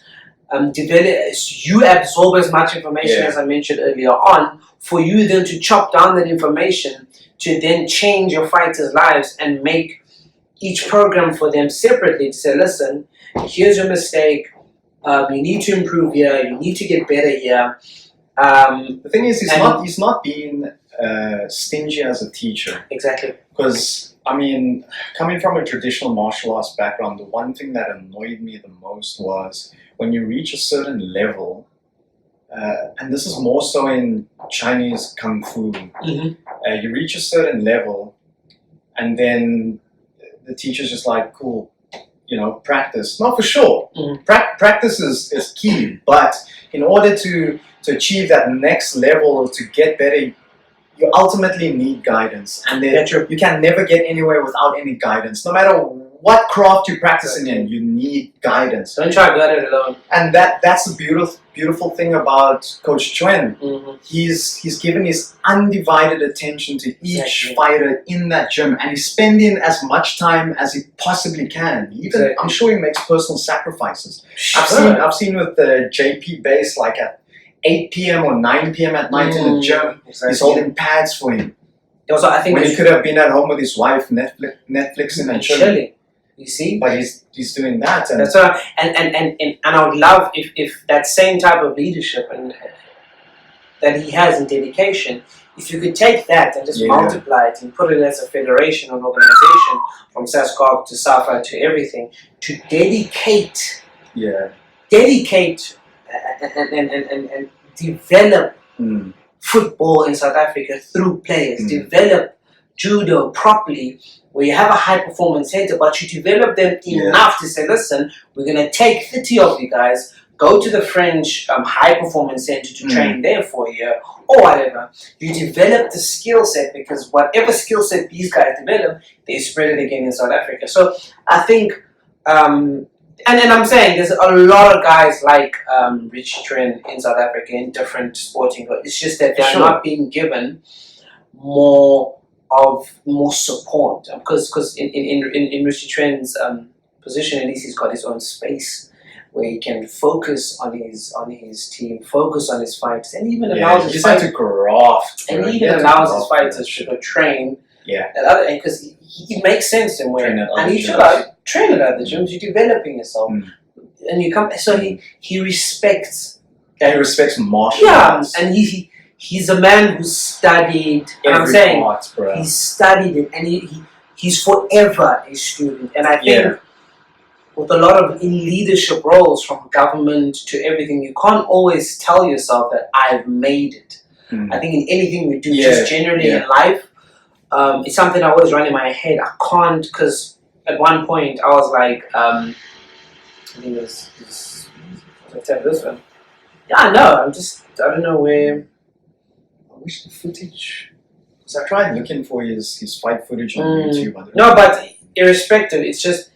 You absorb as much information as I mentioned earlier on. For you then to chop down that information to then change your fighters' lives and make each program for them separately to say, listen, here's your mistake. You need to improve here. You need to get better here. The thing is, he's not being stingy as a teacher. Exactly. Because, I mean, coming from a traditional martial arts background, the one thing that annoyed me the most was when you reach a certain level, and this is more so in Chinese Kung Fu, you reach a certain level, and then the teacher's just like, cool, practice. Not for sure. Practice is key, but in order to achieve that next level or to get better, you ultimately need guidance, and then you can never get anywhere without any guidance. No matter what craft you're practicing in, you need guidance. Don't try to get it alone. And that's the beautiful thing about Coach Chuen. He's given his undivided attention to each fighter in that gym, and he's spending as much time as he possibly can. Even I'm sure he makes personal sacrifices. Sure. I've seen with the JP base, like at 8 p.m. or 9 p.m. at night in the gym, he's holding pads for him. Also, I think when he could have been at home with his wife, Netflixing and chilling. You see, but he's doing that, and that's what and I would love if that same type of leadership and that he has in dedication, if you could take that and just multiply it and put it as a federation, an organization from SASCOG to SAFA to everything, to dedicate and develop football in South Africa through players, develop judo properly, where you have a high performance center, but you develop them enough to say, listen, we're going to take 30 of you guys, go to the French high performance center to train there for a year or whatever. You develop the skill set, because whatever skill set these guys develop, they spread it again in South Africa. So I think, and I'm saying there's a lot of guys like Richie Tren in South Africa in different sporting, but it's just that they're not being given more support, because in Richie Tren's position, at least he's got his own space where he can focus on his team, focus on his fighters, and even allows his fighters to graft, and even allows his fighters to go train. Because it makes sense to him, and you should train at other gyms. You're developing yourself, and you come. So he respects. And he respects martial arts. And he's a man who studied. And I'm saying he studied it, and he's forever a student. And I think with a lot of in leadership roles, from government to everything, you can't always tell yourself that I've made it. I think in anything we do, just generally in life, it's something I always run in my head. I can't, because at one point I was like, I think it was let's have this one. I don't know where. I wish the footage, because I tried looking for his fight footage on YouTube. No, but irrespective, it's just.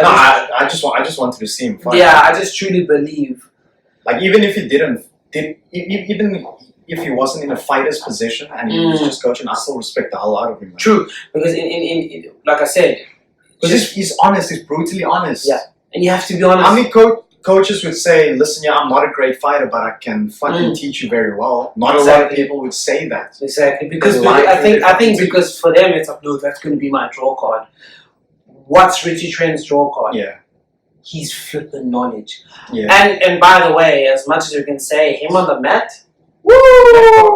I just wanted to see him fight. Yeah, I just truly believe. Like, even if he even if he wasn't in a fighter's position and he was just coaching, I still respect the hell out of him. Man. True, because in like I said, because he's honest, he's brutally honest. Yeah, and you have to be honest. How many coaches would say, listen, I'm not a great fighter, but I can fucking teach you very well. Not a lot of people would say that. Exactly, because I think because for them it's like, no, that's going to be my draw card. What's Richie Tren's draw card? He's flipping knowledge. And by the way, as much as you can say, him on the mat, woo!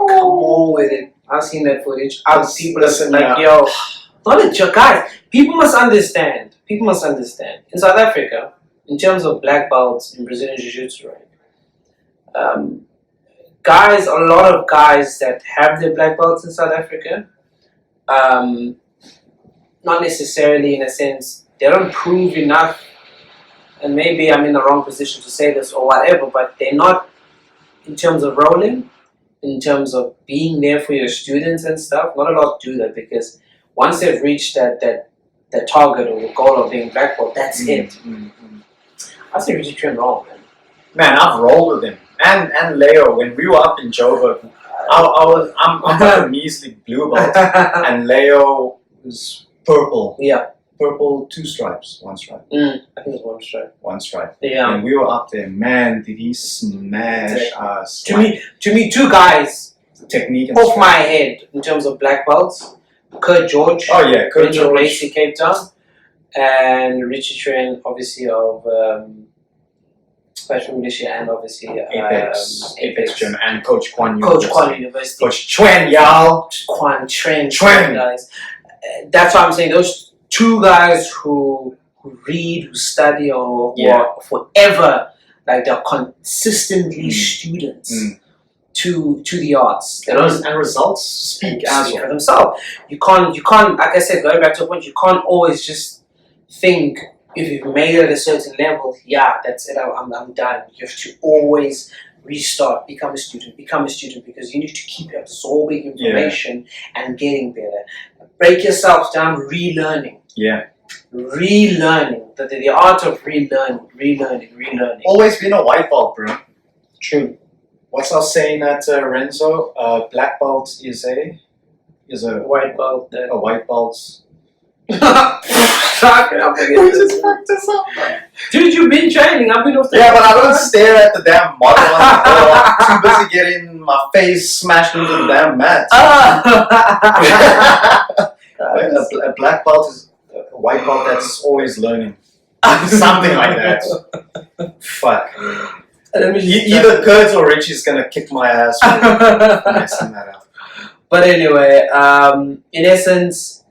Come on with it. I've seen that footage. I've seen people like, yo, knowledge, guys. People must understand. In South Africa, in terms of black belts in Brazilian Jiu-Jitsu, right? A lot of guys that have their black belts in South Africa, not necessarily in a sense, they don't prove enough, and maybe I'm in the wrong position to say this or whatever, but they're not, in terms of rolling, in terms of being there for your students and stuff, not a lot do that, because once they've reached that target or the goal of being black belt, that's it. I say Richie Tren wrong, man. Man, I've rolled with him. And Leo, when we were up in Joburg, I'm like a measly blue belt, and Leo was purple. Yeah. Purple, 2 stripes, 1 stripe. I think it's 1 stripe. 1 stripe. Yeah. And we were up there, man, did he smash us. To me, 2 guys technique and off strength. my head in terms of black belts. Kurt George. Oh yeah, Kurt George. Racing Cape Town. And Richie Tren, obviously of Fashion Militia and obviously Apex Gym and Coach Kwan Coach Kwan University. Coach Tren, y'all. Kwan Tren. Tren. Guys. That's why I'm saying those 2 guys who read, who study, or forever, like they're consistently students to the arts. And results speak as well for themselves. You can't, like I said, going back to a point, you can't always just think if you've made it at a certain level, yeah, that's it, I'm done. You have to always restart, become a student, because you need to keep absorbing information and getting better. Break yourself down, relearning. Yeah. Relearning. The art of relearning. Always been a white belt, bro. True. What's our saying at Renzo? Black belt is a white belt. A white belt. Dude, you've been training. I've been off the but I don't stare at the damn model on the floor. I'm too busy getting my face smashed into the damn mat. A black belt is a white belt that's always learning. Something like that. Fuck. Either Kurt or Richie's gonna kick my ass for messing that up. But anyway, in essence,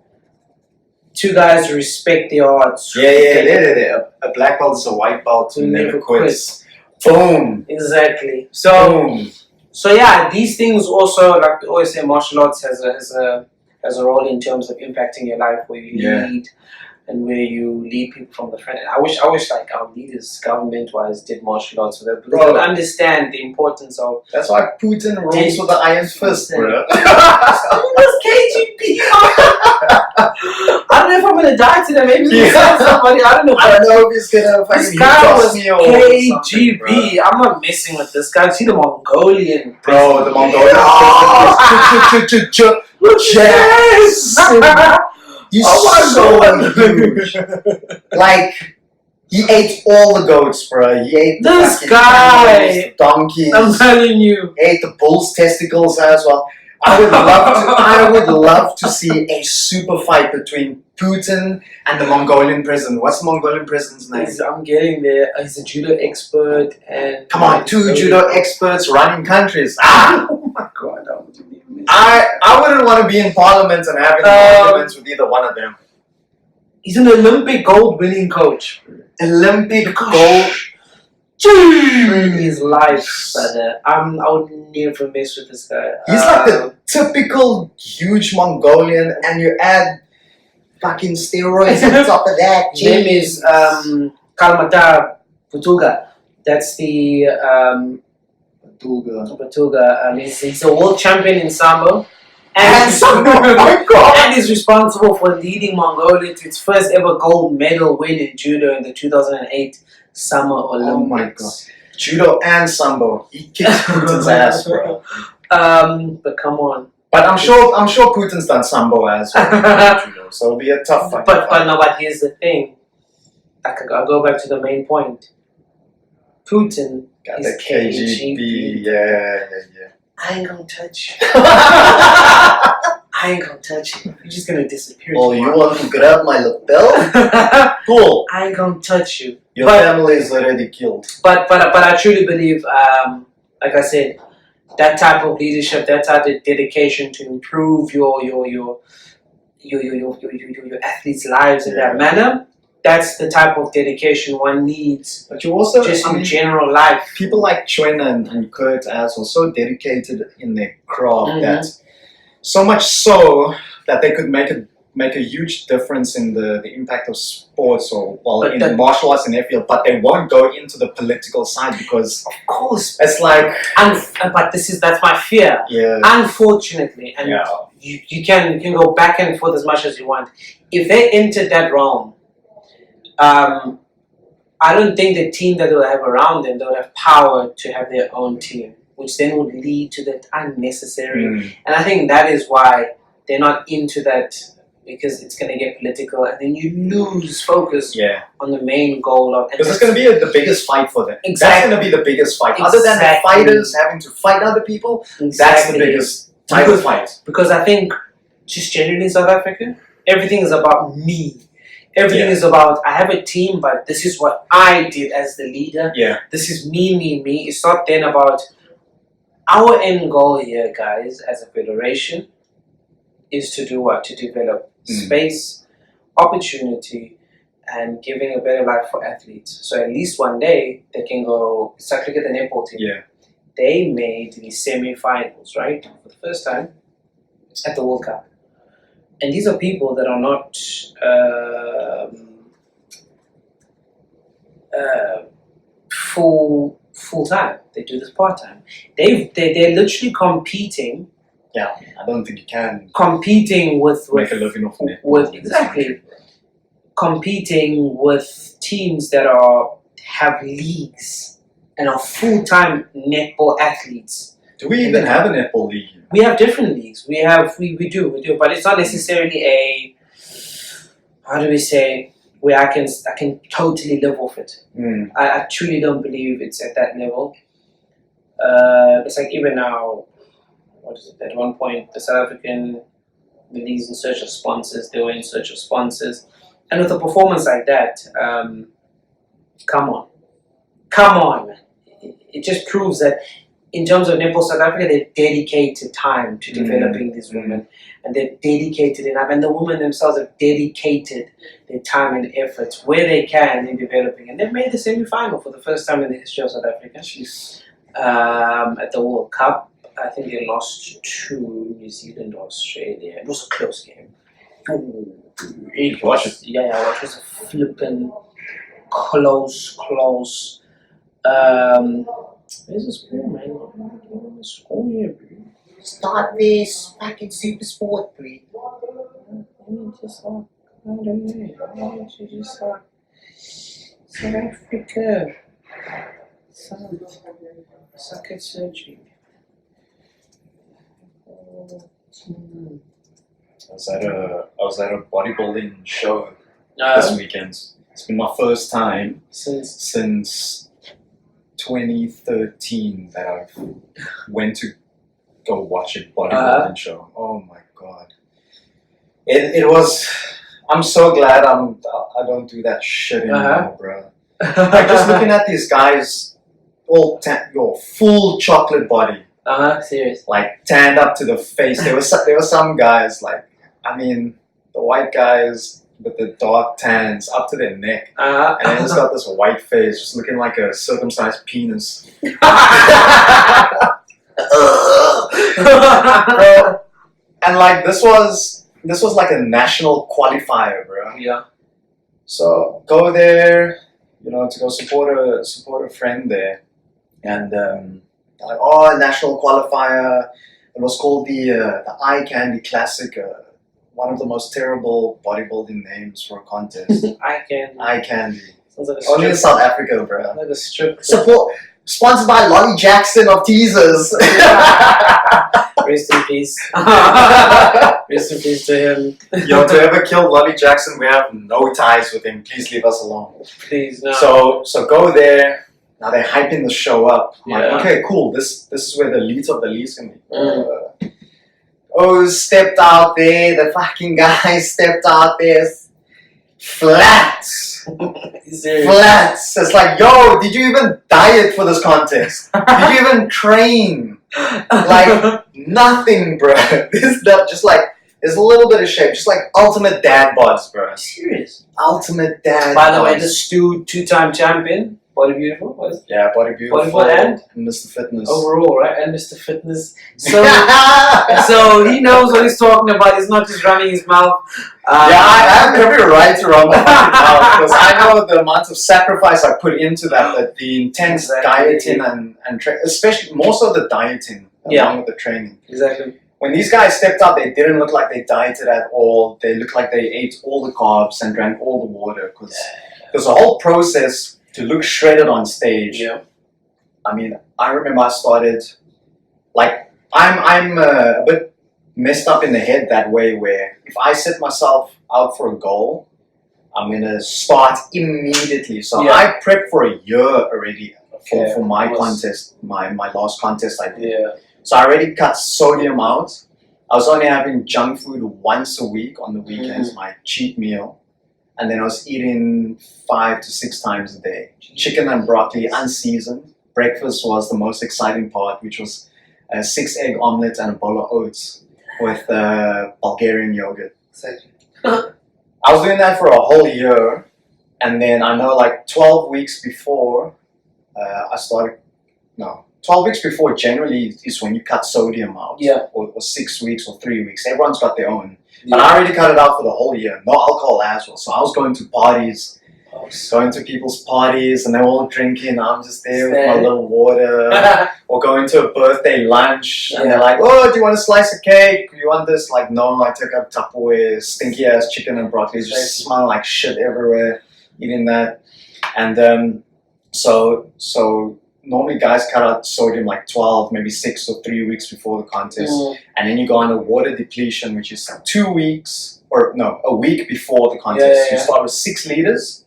2 guys respect the arts. Yeah. A black belt is a white belt who never quits. Boom. Exactly. Boom. So yeah, these things also, like we always say, martial arts has a role in terms of impacting your life, where you lead and where you lead people from the front. And I wish like our leaders, government-wise, did martial arts so that they would understand the importance of. That's why Putin rolls with the iron fist, bro. That's KGB. I don't know if I'm gonna die today. Maybe somebody. I don't know. I don't know if he's gonna fucking this guy was me or KGB. I'm not messing with this guy. See the Mongolian, bro. The Mongolian. Yes. He's so huge. Like, he ate all the goats, bro. He ate this guy, the donkeys. I'm telling you, he ate the bull's testicles as well. I would love to see a super fight between Putin and the Mongolian president. What's the Mongolian president's name? I'm getting there. He's a judo expert, and come on, 2 judo experts running countries. Oh my god. I wouldn't want to be in parliament and having arguments with either one of them. He's an Olympic gold winning coach. Olympic gold in his life, brother. I would never mess with this guy. He's like the typical huge Mongolian, and you add fucking steroids on top of that. His name is Kalmata Batuga. That's the Batuga. He's a world champion in Sambo. And he's responsible for leading Mongolia to its first ever gold medal win in judo in the 2008 Summer Olympics. Oh my god. Judo and Sambo. He kicks Putin's ass, bro. But come on. But I'm sure Putin's done Sambo as well. Judo, so it'll be a tough fight. But here's the thing. I'll go back to the main point. Putin got is the KGB. Yeah. I ain't gonna touch you. I ain't gonna touch you. You're just gonna disappear. Oh, you want to grab my lapel? Cool. I ain't gonna touch you. Your family is already killed. But I truly believe, like I said, that type of leadership, that type of dedication to improve your athletes' lives in that manner. That's the type of dedication one needs. But you also just in general life. People like Chuen and Kurt as well, so dedicated in their craft that so much so that they could make a huge difference in the impact of sports or But in martial arts in their field, but they won't go into the political side because Of course. it's like But that's my fear. yeah. Unfortunately, and Yeah. you can go back and forth as much as you want. If they entered that realm, I don't think the team that they'll have around them, they'll have power to have their own team, which then would lead to that unnecessary. And I think that is why they're not into that, because it's going to get political, and then you lose focus on the main goal of. Because it's going to be the biggest fight for them. Exactly. That's going to be the biggest fight. Other than the fighters having to fight other people, that's the biggest title fight. Because I think, just generally in South Africa, everything is about me. Everything is about, I have a team, but this is what I did as the leader. Yeah. This is me. It's not then about our end goal here, guys, as a federation, is to do what? To develop space, opportunity, and giving a better life for athletes. So at least one day they can go. It's like look at the netball team. Yeah. They made the semi-finals, right, for the first time at the World Cup. And these are people that are not full time. They do this part time. They're literally competing. Yeah, I don't think you can competing with make a living off netball. With exactly competing with teams that have leagues and are full-time netball athletes. Do we even have a netball league? We have different leagues. We do, but it's not necessarily a, how do we say, where I can totally live off it. I truly don't believe it's at that level. It's like even now, what is it? At one point, the South African leagues in search of sponsors. They were in search of sponsors, and with a performance like that, come on, man! It just proves that in terms of netball South Africa, they've dedicated time to developing these women, and they've dedicated enough, and the women themselves have dedicated their time and efforts where they can in developing, and they've made the semi-final for the first time in the history of South Africa. At the World Cup, I think they lost to New Zealand or Australia. It was a close game. It was, yeah, it was a flipping close. Where's the score, man? The score here, bro. Start this fucking super sport, bro. Let me just I don't know. Why don't you just South Africa? Socket surgery. I was at a bodybuilding show this weekend. It's been my first time since 2013 that I've went to go watch a bodybuilding show. Oh my god! It was. I'm so glad I don't do that shit anymore, bro. Like just looking at these guys, all your full chocolate body. Serious. Like tanned up to the face. There were some guys like, I mean, the white guys with the dark tans up to their neck, and then just got this white face, just looking like a circumcised penis. And like this was like a national qualifier, bro. Yeah. So go there, to go support a friend there, and like, oh, national qualifier. It was called the Eye Candy Classic. One of the most terrible bodybuilding names for a contest. Eye Candy. Sounds like a Only in South Africa, bro. Like a strip. Sponsored by Lonnie Jackson of Teasers. Rest in peace. Rest in peace to him. Yo, to ever kill Lonnie Jackson, we have no ties with him. Please leave us alone. Please, no. So go there. Now they're hyping the show up. I'm Yeah. like, okay, cool. This is where the leads of the leads can be. Stepped out there. The fucking guy stepped out there. Flat. Flats. It's like, yo, did you even diet for this contest? Did you even train? Like, nothing, bro. This stuff just like, there's a little bit of shape. Just like ultimate dad bods, bro. Serious. Ultimate dad By the way, bods. the Stu 2-time champion. Body Beautiful? What is it? Yeah, Body Beautiful. Body and Mr. Fitness. overall, right? And Mr. Fitness. So, so he knows what he's talking about. He's not just running his mouth. I have every right to run my fucking mouth because I know the amount of sacrifice I put into that the intense dieting and especially more so the dieting along with the training. Exactly. When these guys stepped up, they didn't look like they dieted at all. They looked like they ate all the carbs and drank all the water because there's a whole process to look shredded on stage. Yeah. I mean, I remember I started, like, I'm a bit messed up in the head that way where if I set myself out for a goal, I'm going to start immediately. So I prepped for a year already for my contest, my last contest I did. Yeah. So I already cut sodium out. I was only having junk food once a week on the weekends, my cheat meal. And then I was eating 5 to 6 times a day. Chicken and broccoli, unseasoned. Breakfast was the most exciting part, which was a 6-egg omelette and a bowl of oats with Bulgarian yogurt. Exactly. I was doing that for a whole year. And then I know like 12 weeks before 12 weeks before generally is when you cut sodium out. Yeah. Or 6 weeks or 3 weeks. Everyone's got their own. But I already cut it out for the whole year. No alcohol as well. So I was going to parties, going to people's parties, and they were all drinking. I'm just there with my little water. Or going to a birthday lunch, and they're like, "Oh, do you want a slice of cake? Do you want this?" Like, no, I took up Tupperware, stinky ass chicken and broccoli, just smelling like shit everywhere, eating that. And so normally guys cut out sodium like 12, maybe 6 or 3 weeks before the contest. And then you go on a water depletion, which is 2 weeks, or no, a week before the contest. You start with 6 liters.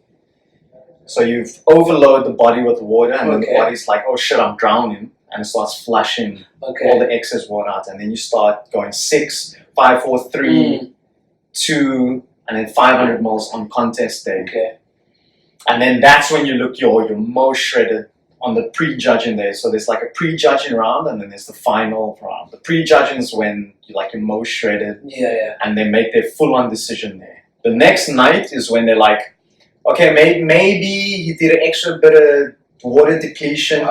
So you've overloaded the body with water, and then the body's like, oh shit, I'm drowning. And it starts flushing all the excess water out. And then you start going 6, 5, 4, 3, 2, and then 500 mils on contest day. And then that's when you look your most shredded on the pre-judging day. So there's like a pre-judging round, and then there's the final round. The pre-judging is when you're like your most shredded, and they make their full-on decision there. The next night is when they're like, okay, maybe he did an extra bit of water depletion.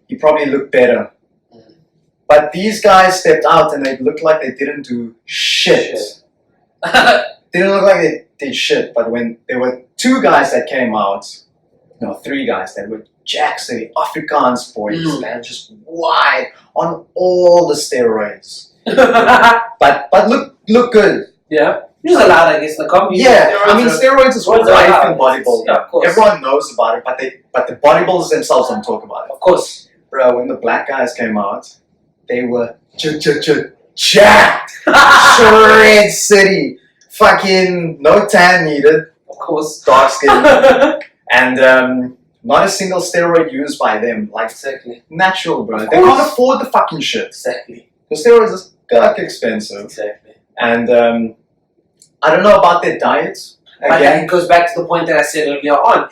He probably looked better. But these guys stepped out and they looked like they didn't do shit. Didn't look like they did shit. But when there were 2 guys that came out, no, 3 guys that were Jackson, the Afrikaans boys, man, just wide on all the steroids. but look good. Yeah. You're allowed, I guess, the company. Yeah, I mean, steroids is what life in bodybuilding. Yeah, of course. Everyone knows about it, but the bodybuilders themselves don't talk about it. Of course. Bro, when the black guys came out, they were jacked. Shred city. Fucking no tan needed. Of course. Dark skin. And not a single steroid used by them. Like, natural, bro. They can't afford the fucking shit. Exactly. The steroids is god expensive. Exactly. And I don't know about their diets. But it goes back to the point that I said earlier on.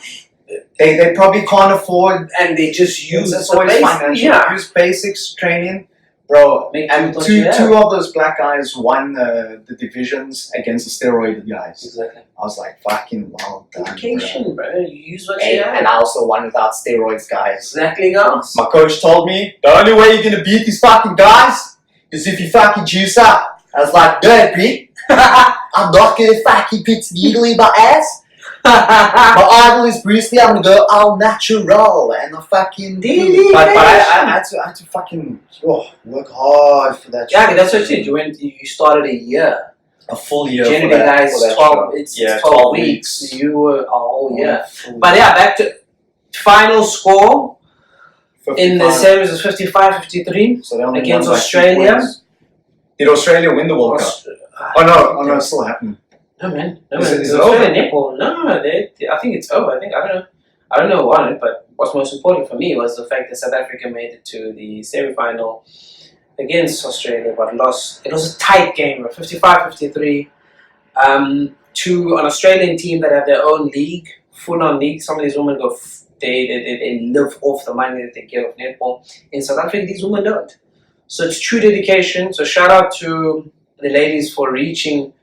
They probably can't afford, and they just use use basics training. Bro, and two of those black guys won the divisions against the steroid guys. Exactly. I was like, fucking well done, dedication, bro. You use what you have. And I also won without steroids, guys. Exactly, guys. My coach told me, the only way you're gonna beat these fucking guys is if you fucking juice up. I was like, good, Pete. I'm not gonna fucking put needly my ass. My idol is Bruce Lee. I'm gonna go all natural and I fucking but I had to fucking work hard for that. Yeah, that's what you did. You started a year. A full year. Generally, guys, 12. It's 12 weeks. You were a whole year. But yeah, back to final score 55. In the series is 55-53 so against Australia. Did Australia win the World Cup? Oh no, it's still happening. No man, is it over? Nepal. No, I think it's over. I don't know who won it, but what's most important for me was the fact that South Africa made it to the semi-final against Australia, but lost. It was a tight game, 55-53. To an Australian team that have their own league, full-on league. Some of these women go, they live off the money that they get off netball. In South Africa, these women don't. So it's true dedication. So shout out to the ladies for reaching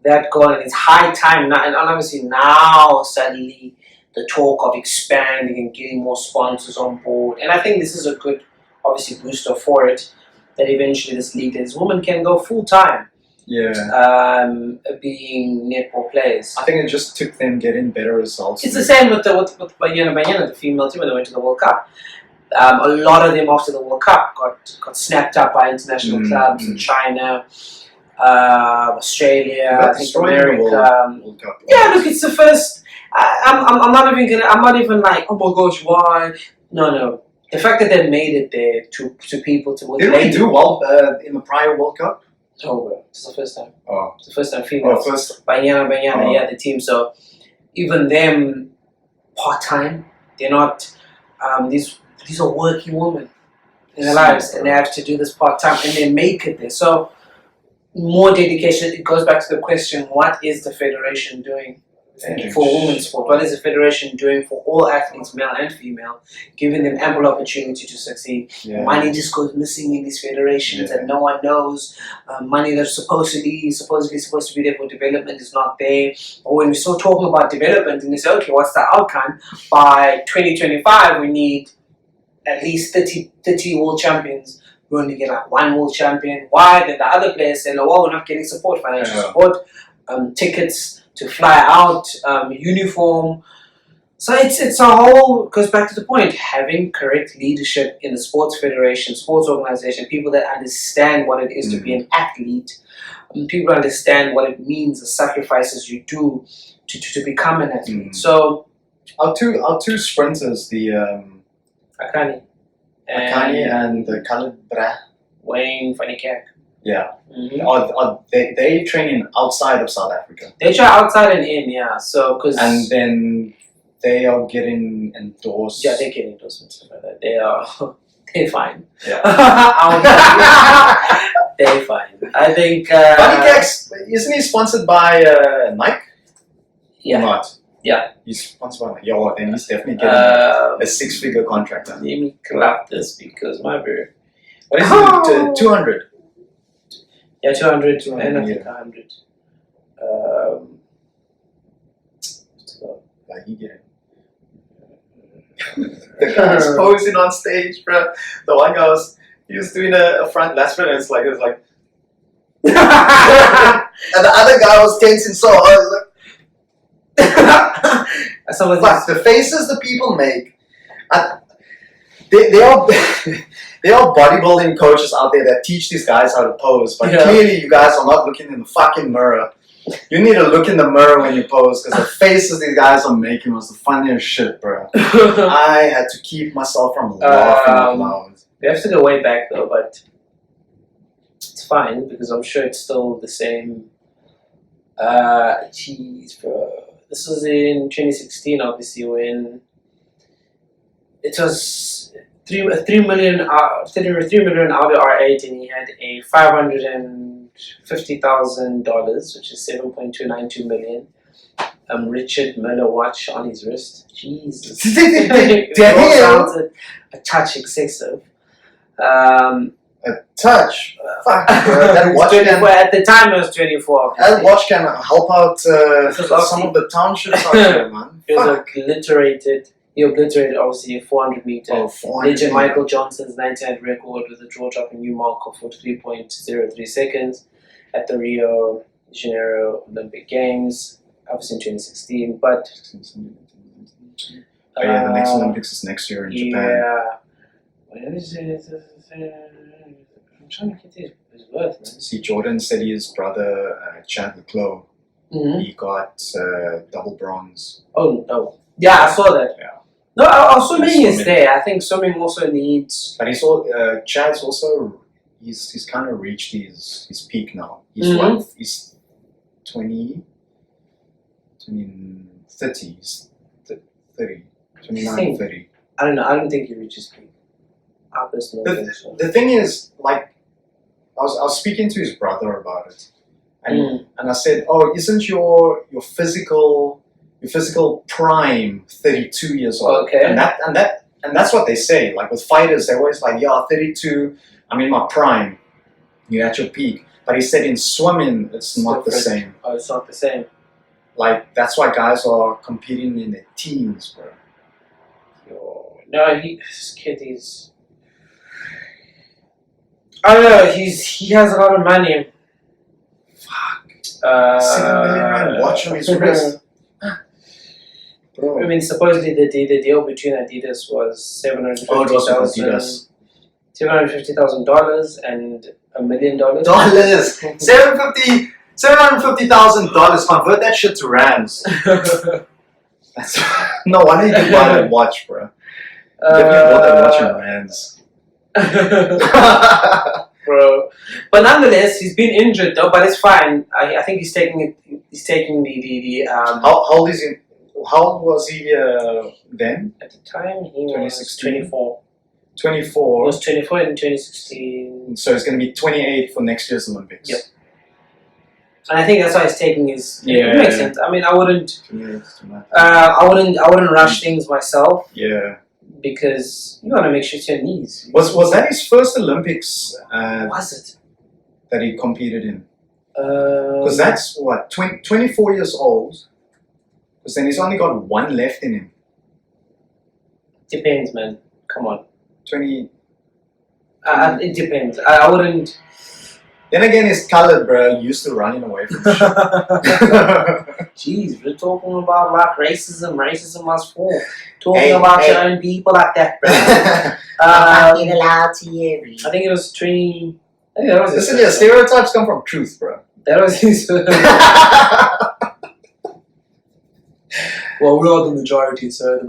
that goal, and it's high time now. And obviously now suddenly the talk of expanding and getting more sponsors on board. And I think this is a good, obviously, booster for it, that eventually this league, this women can go full-time being netball players. I think it just took them getting better results. It's the same with Banyana, the female team when they went to the World Cup. A lot of them after the World Cup got snapped up by international clubs in China, Australia, I think America. World Cup. Yeah, look, it's the first. I'm not even like, oh my gosh, why? No. The fact that they made it there to people to. Didn't they do well in the prior World Cup? Oh, it's the first time. Oh, it's the first time females. Banyana, the team. So even them part-time, they're not. These are working women in their lives, and they have to do this part-time, and they make it there. So more dedication. It goes back to the question: what is the federation doing for women's sport? What is the federation doing for all athletes, male and female, giving them ample opportunity to succeed? Money just goes missing in these federations, and no one knows. Money that's supposedly supposed to be there for development is not there. Or when we start talking about development, and they say, okay, what's the outcome? By 2025, we need at least 30 world champions. We only get like one world champion. Why? Then the other players say, well, we're not getting support, financial support, tickets to fly out, uniform. So it's a whole, goes back to the point, having correct leadership in the sports federation, sports organization, people that understand what it is to be an athlete, people understand what it means, the sacrifices you do to become an athlete. So our two sprinters, the Nqayi and the Khalid Bra, Wayne Fanikak. Yeah. Are they training outside of South Africa? They try outside and in, yeah. So and then they are getting endorsed. Yeah, they're getting endorsements like that. They're fine. Yeah. They're fine. I think. Fanikak, isn't he sponsored by Nike? Yeah. Or not? Yeah. He's sponsored by Nike. Yeah, then he's definitely getting a 6-figure contract. Let me clap this because my beer. What is it? 200. Yeah, 200 and I think 100. Like he getting. The guy's posing on stage, bro. The one guy he was doing a front last minute. It was like, and the other guy was tensing so hard. Like, the faces the people make. There are bodybuilding coaches out there that teach these guys how to pose, but clearly you guys are not looking in the fucking mirror. You need to look in the mirror when you pose, because the faces these guys are making was the funniest shit, bro. I had to keep myself from laughing out loud. We have to go way back though, but it's fine because I'm sure it's still the same. Jeez, bro. This was in 2016, obviously, when it was 3 million out of R8, and he had a $550,000, which is 7.292 million. Richard Miller watch on his wrist. Jesus, it all sounded a touch excessive. A touch. Fuck, bro. That watch at the time it was 24. That watch can help out some of the townships out there, man. He was obliterated. He obliterated, obviously, 400 meter. Oh, 400 Legend Michael Johnson's 99 record with a draw dropping new mark of 43.03 seconds at the Rio de Janeiro Olympic Games, obviously in 2016. But the next Olympics is next year in Japan. Yeah. Where is it? I'm trying to get his worth, man. See, Jordan said his brother, Chad Leclos, he got double bronze. Oh, no. Yeah, I saw that. Yeah. No, swimming is there. I think swimming also needs. But Chad's also, he's kind of reached his peak now. He's what? He's 30. He's 30. 29, 30. I don't know. I don't think he reaches peak. I personally think so. The thing is, like, I was speaking to his brother about it, and I said, "Oh, isn't your physical prime 32 years old?" Okay. And that's what they say. Like with fighters, they're always like, "Yeah, 32. I'm in my prime. You're at your peak." But he said in swimming, it's not the same. Oh, it's not the same. Like that's why guys are competing in their teams, bro. No, this kid is. I don't know. He has a lot of money. Fuck. 7 million rand watch on his wrist. Bro. I mean, supposedly the deal between Adidas was $750,000 and $1 million. Dollars. $750,000. Convert that shit to rands. That's no wonder you didn't buy that watch, bro. Definitely bought that watch in rands. Bro, but nonetheless, he's been injured though. But it's fine. I think he's taking it. He's taking the How old is he? How old was he then? At the time, he was 24. 24. He was 24 in 2016. So it's going to be 28 for next year's Olympics. Yep. And I think that's why he's taking his. Yeah. It makes sense. I mean, I wouldn't rush things myself. Yeah. Because you want to make sure it's your knees. Was that his first Olympics? Was it? That he competed in? Because that's what 24 years old. Because then he's only got one left in him. Depends, man. Come on. 20. It depends. I wouldn't. Then again, he's colored, bro. Used to running away from shit. Jeez, we're talking about like racism. Racism must fall. Talking about your own people like that, bro. I'm not allowed to hear. I think it was 20. I think that was Listen, yeah, stereotypes come from truth, bro. That was his. Well, we are the majority, so the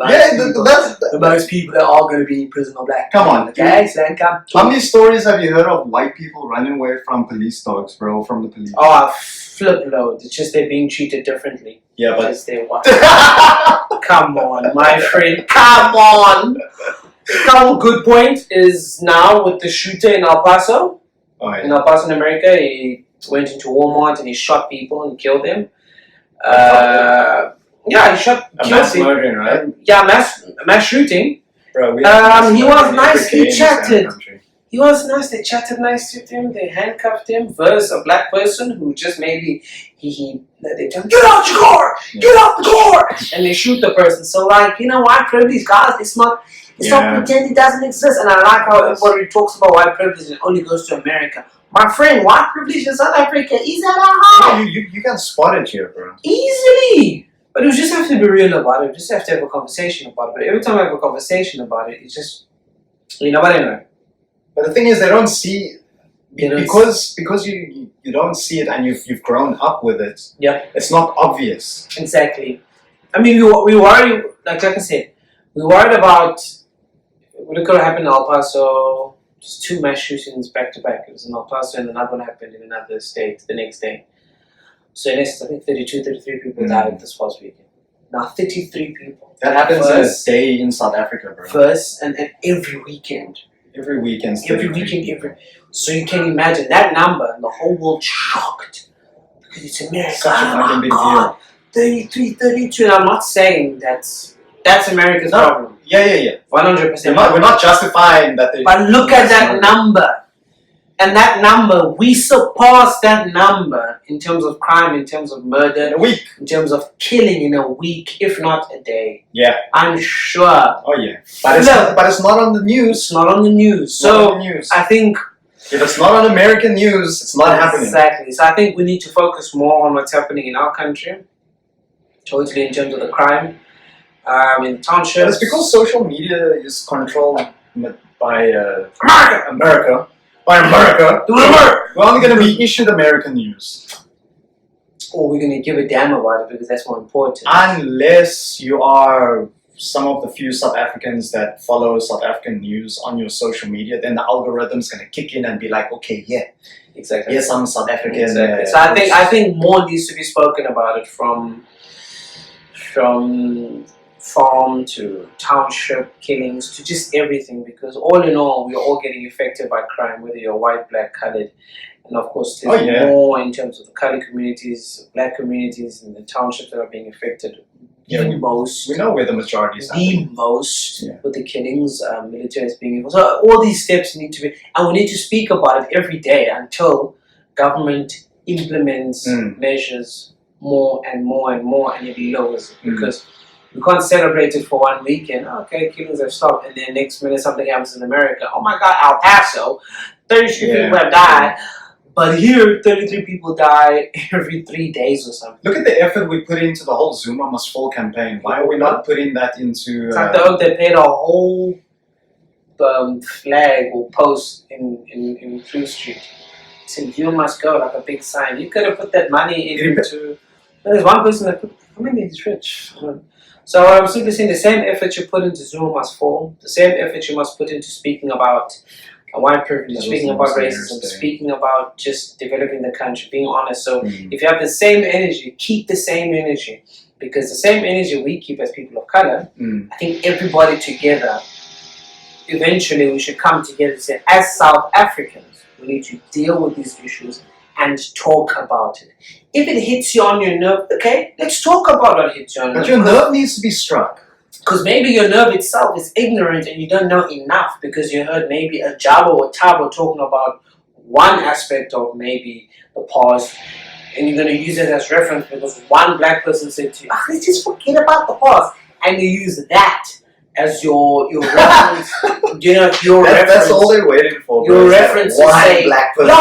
most people that are going to be in prison are black. Come on. Okay, so then come. How many stories have you heard of white people running away from police dogs, bro? From the police? Oh, flip load. It's just they're being treated differently. Yeah, but... Because they're white. Come on, my friend. Come on. Good point is now with the shooter in El Paso. Oh, yeah. In El Paso, in America, he went into Walmart and he shot people and killed them. Yeah, he shot. Mass murdering, right? Yeah, mass shooting. Bro, he was nice. He chatted. He was nice. They chatted nice with him. They handcuffed him. Versus a black person who just maybe they tell him, get out your car, get out the car, and they shoot the person. So like, you know, white privilege, guys, it's not pretend it doesn't exist. And I like how everybody talks about white privilege and it only goes to America. My friend, white privilege in South Africa is at our home. You can spot it here, bro. Easily. But you just have to be real about it. You just have to have a conversation about it. But every time I have a conversation about it, it's just, you know what I know. But the thing is, they don't see because you don't see it and you've grown up with it. Yeah, it's not obvious. Exactly. I mean, we worry, like I said, we worried about. Look what happened in El Paso. Just 2 mass shootings back to back. It was in El Paso, and another one happened in another state the next day. So in essence, I think 33 people died this past weekend. Now 33 people. That happens in a day in South Africa, bro. First and every weekend. Every weekend. So you can imagine that number, and the whole world shocked because it's America. Such a fucking big deal. 33, 32. And I'm not saying that's America's problem. Yeah. 100%. We're not justifying that. But look at that number. And that number, we surpassed that number in terms of crime, in terms of murder, in a week, in terms of killing in a week, if not a day. Yeah, I'm sure. Oh yeah, but it's not on the news. It's not on the news. So I think if it's not on American news, it's not happening. Exactly. So I think we need to focus more on what's happening in our country, totally in terms of the crime, in townships. But it's because social media is controlled by America. By America, we're only going to be issued American news. Or we're going to give a damn about it because that's more important. Unless you are some of the few South Africans that follow South African news on your social media, then the algorithm's going to kick in and be like, okay, yeah. Exactly. Yes, I'm South African. Exactly. So I think more needs to be spoken about it from farm to township killings to just everything, because all in all, we're all getting affected by crime, whether you're white, black, colored, and of course there's more in terms of the colored communities, black communities, and the townships that are being affected. The most. We know where the majority is. The most with the killings, military is being involved. So all these steps need to be, and we need to speak about it every day until government implements measures more and more and more, and it lowers it because we can't celebrate it for 1 weekend. Okay, killings have stopped, and then next minute something happens in America. Oh my God, El Paso, 33 people have died. But here, 33 people die every 3 days or something. Look at the effort we put into the whole Zuma Must Fall campaign. Why are we not putting that into... It's like they paid a whole flag or post in Flew Street. Said, you must go, like a big sign. You could have put that money into... There's one person that put... I mean, he's rich. So I'm simply saying the same effort you put into Zuma Must Fall, the same effort you must put into speaking about white privilege, speaking about racism, speaking about just developing the country, being honest. So if you have the same energy, keep the same energy. Because the same energy we keep as people of color, I think everybody together, eventually we should come together and say, as South Africans, we need to deal with these issues and talk about it. If it hits you on your nerve, okay, let's talk about what hits you on your nerve. But your nerve needs to be struck. Because maybe your nerve itself is ignorant and you don't know enough because you heard maybe a Jabo or Tabo talking about one aspect of maybe the past, and you're going to use it as reference because one black person said to you, let's just forget about the past, and you use that as your reference. Your reference. That's all they're waiting for. Your reference is saying, black person. No,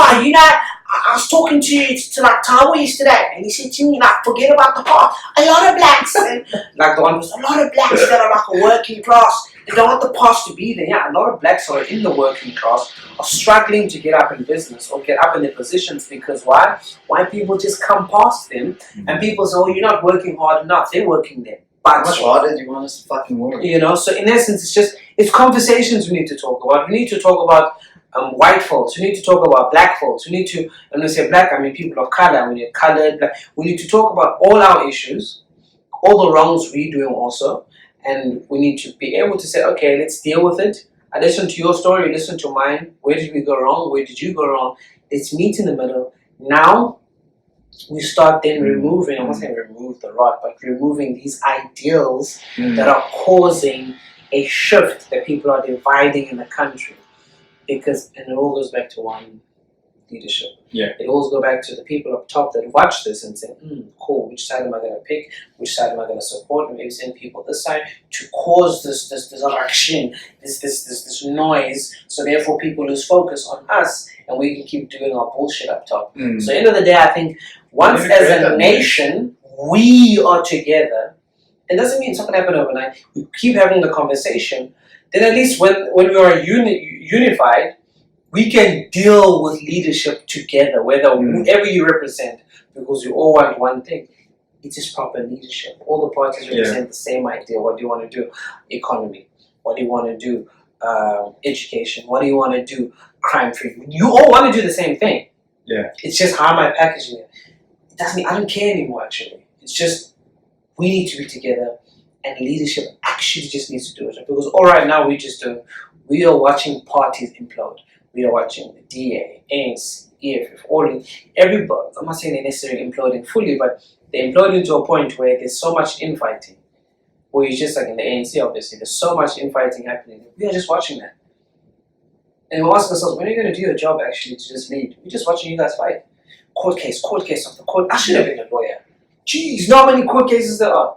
I was talking to like Tabo yesterday, and he said to me, like, forget about the past. A lot of blacks, and like the one was a lot of blacks that are like a working class. They don't want the past to be there. Yeah, a lot of blacks who are in the working class are struggling to get up in business or get up in their positions because why? White people just come past them, and people say, "Oh, you're not working hard enough." They're working there. How much harder do you want us to fucking work? So in essence, it's conversations we need to talk about. We need to talk about white folks. We need to talk about black folks. We need to, and when I say black, I mean people of color. We need colored, black. We need to talk about all our issues, all the wrongs we're doing also, and we need to be able to say, okay, let's deal with it. I listen to your story, you listen to mine. Where did we go wrong? Where did you go wrong? Let's meet in the middle. Now, we start then removing, I'm not saying remove the rot, but removing these ideals that are causing a shift that people are dividing in the country. Because, and it all goes back to one, leadership. Yeah. It all goes back to the people up top that watch this and say, cool, which side am I going to pick? Which side am I going to support? And maybe send people this side to cause this action, this noise, so therefore people lose focus on us and we can keep doing our bullshit up top. So end of the day, I think once as a nation, we are together, it doesn't mean it's not going to happen overnight, we keep having the conversation, then at least when we are unified, we can deal with leadership together, whoever you represent, because we all want one thing. It is proper leadership. All the parties represent the same idea. What do you want to do? Economy. What do you want to do? Education. What do you want to do? Crime-free. You all want to do the same thing. Yeah. It's just how am I packaging it? It doesn't mean I don't care anymore, actually. It's just we need to be together, and leadership actually just needs to do it. Because all right now we are watching parties implode. We are watching the DA, ANC, EFF, everybody. I'm not saying they're necessarily imploding fully, but they're imploding to a point where there's so much infighting. Where you just like in the ANC, obviously, there's so much infighting happening. We are just watching that. And we're asking ourselves, when are you going to do your job actually to just lead? We're just watching you guys fight. Court case after court. I should have been a lawyer. Jeez, you know how many court cases there are?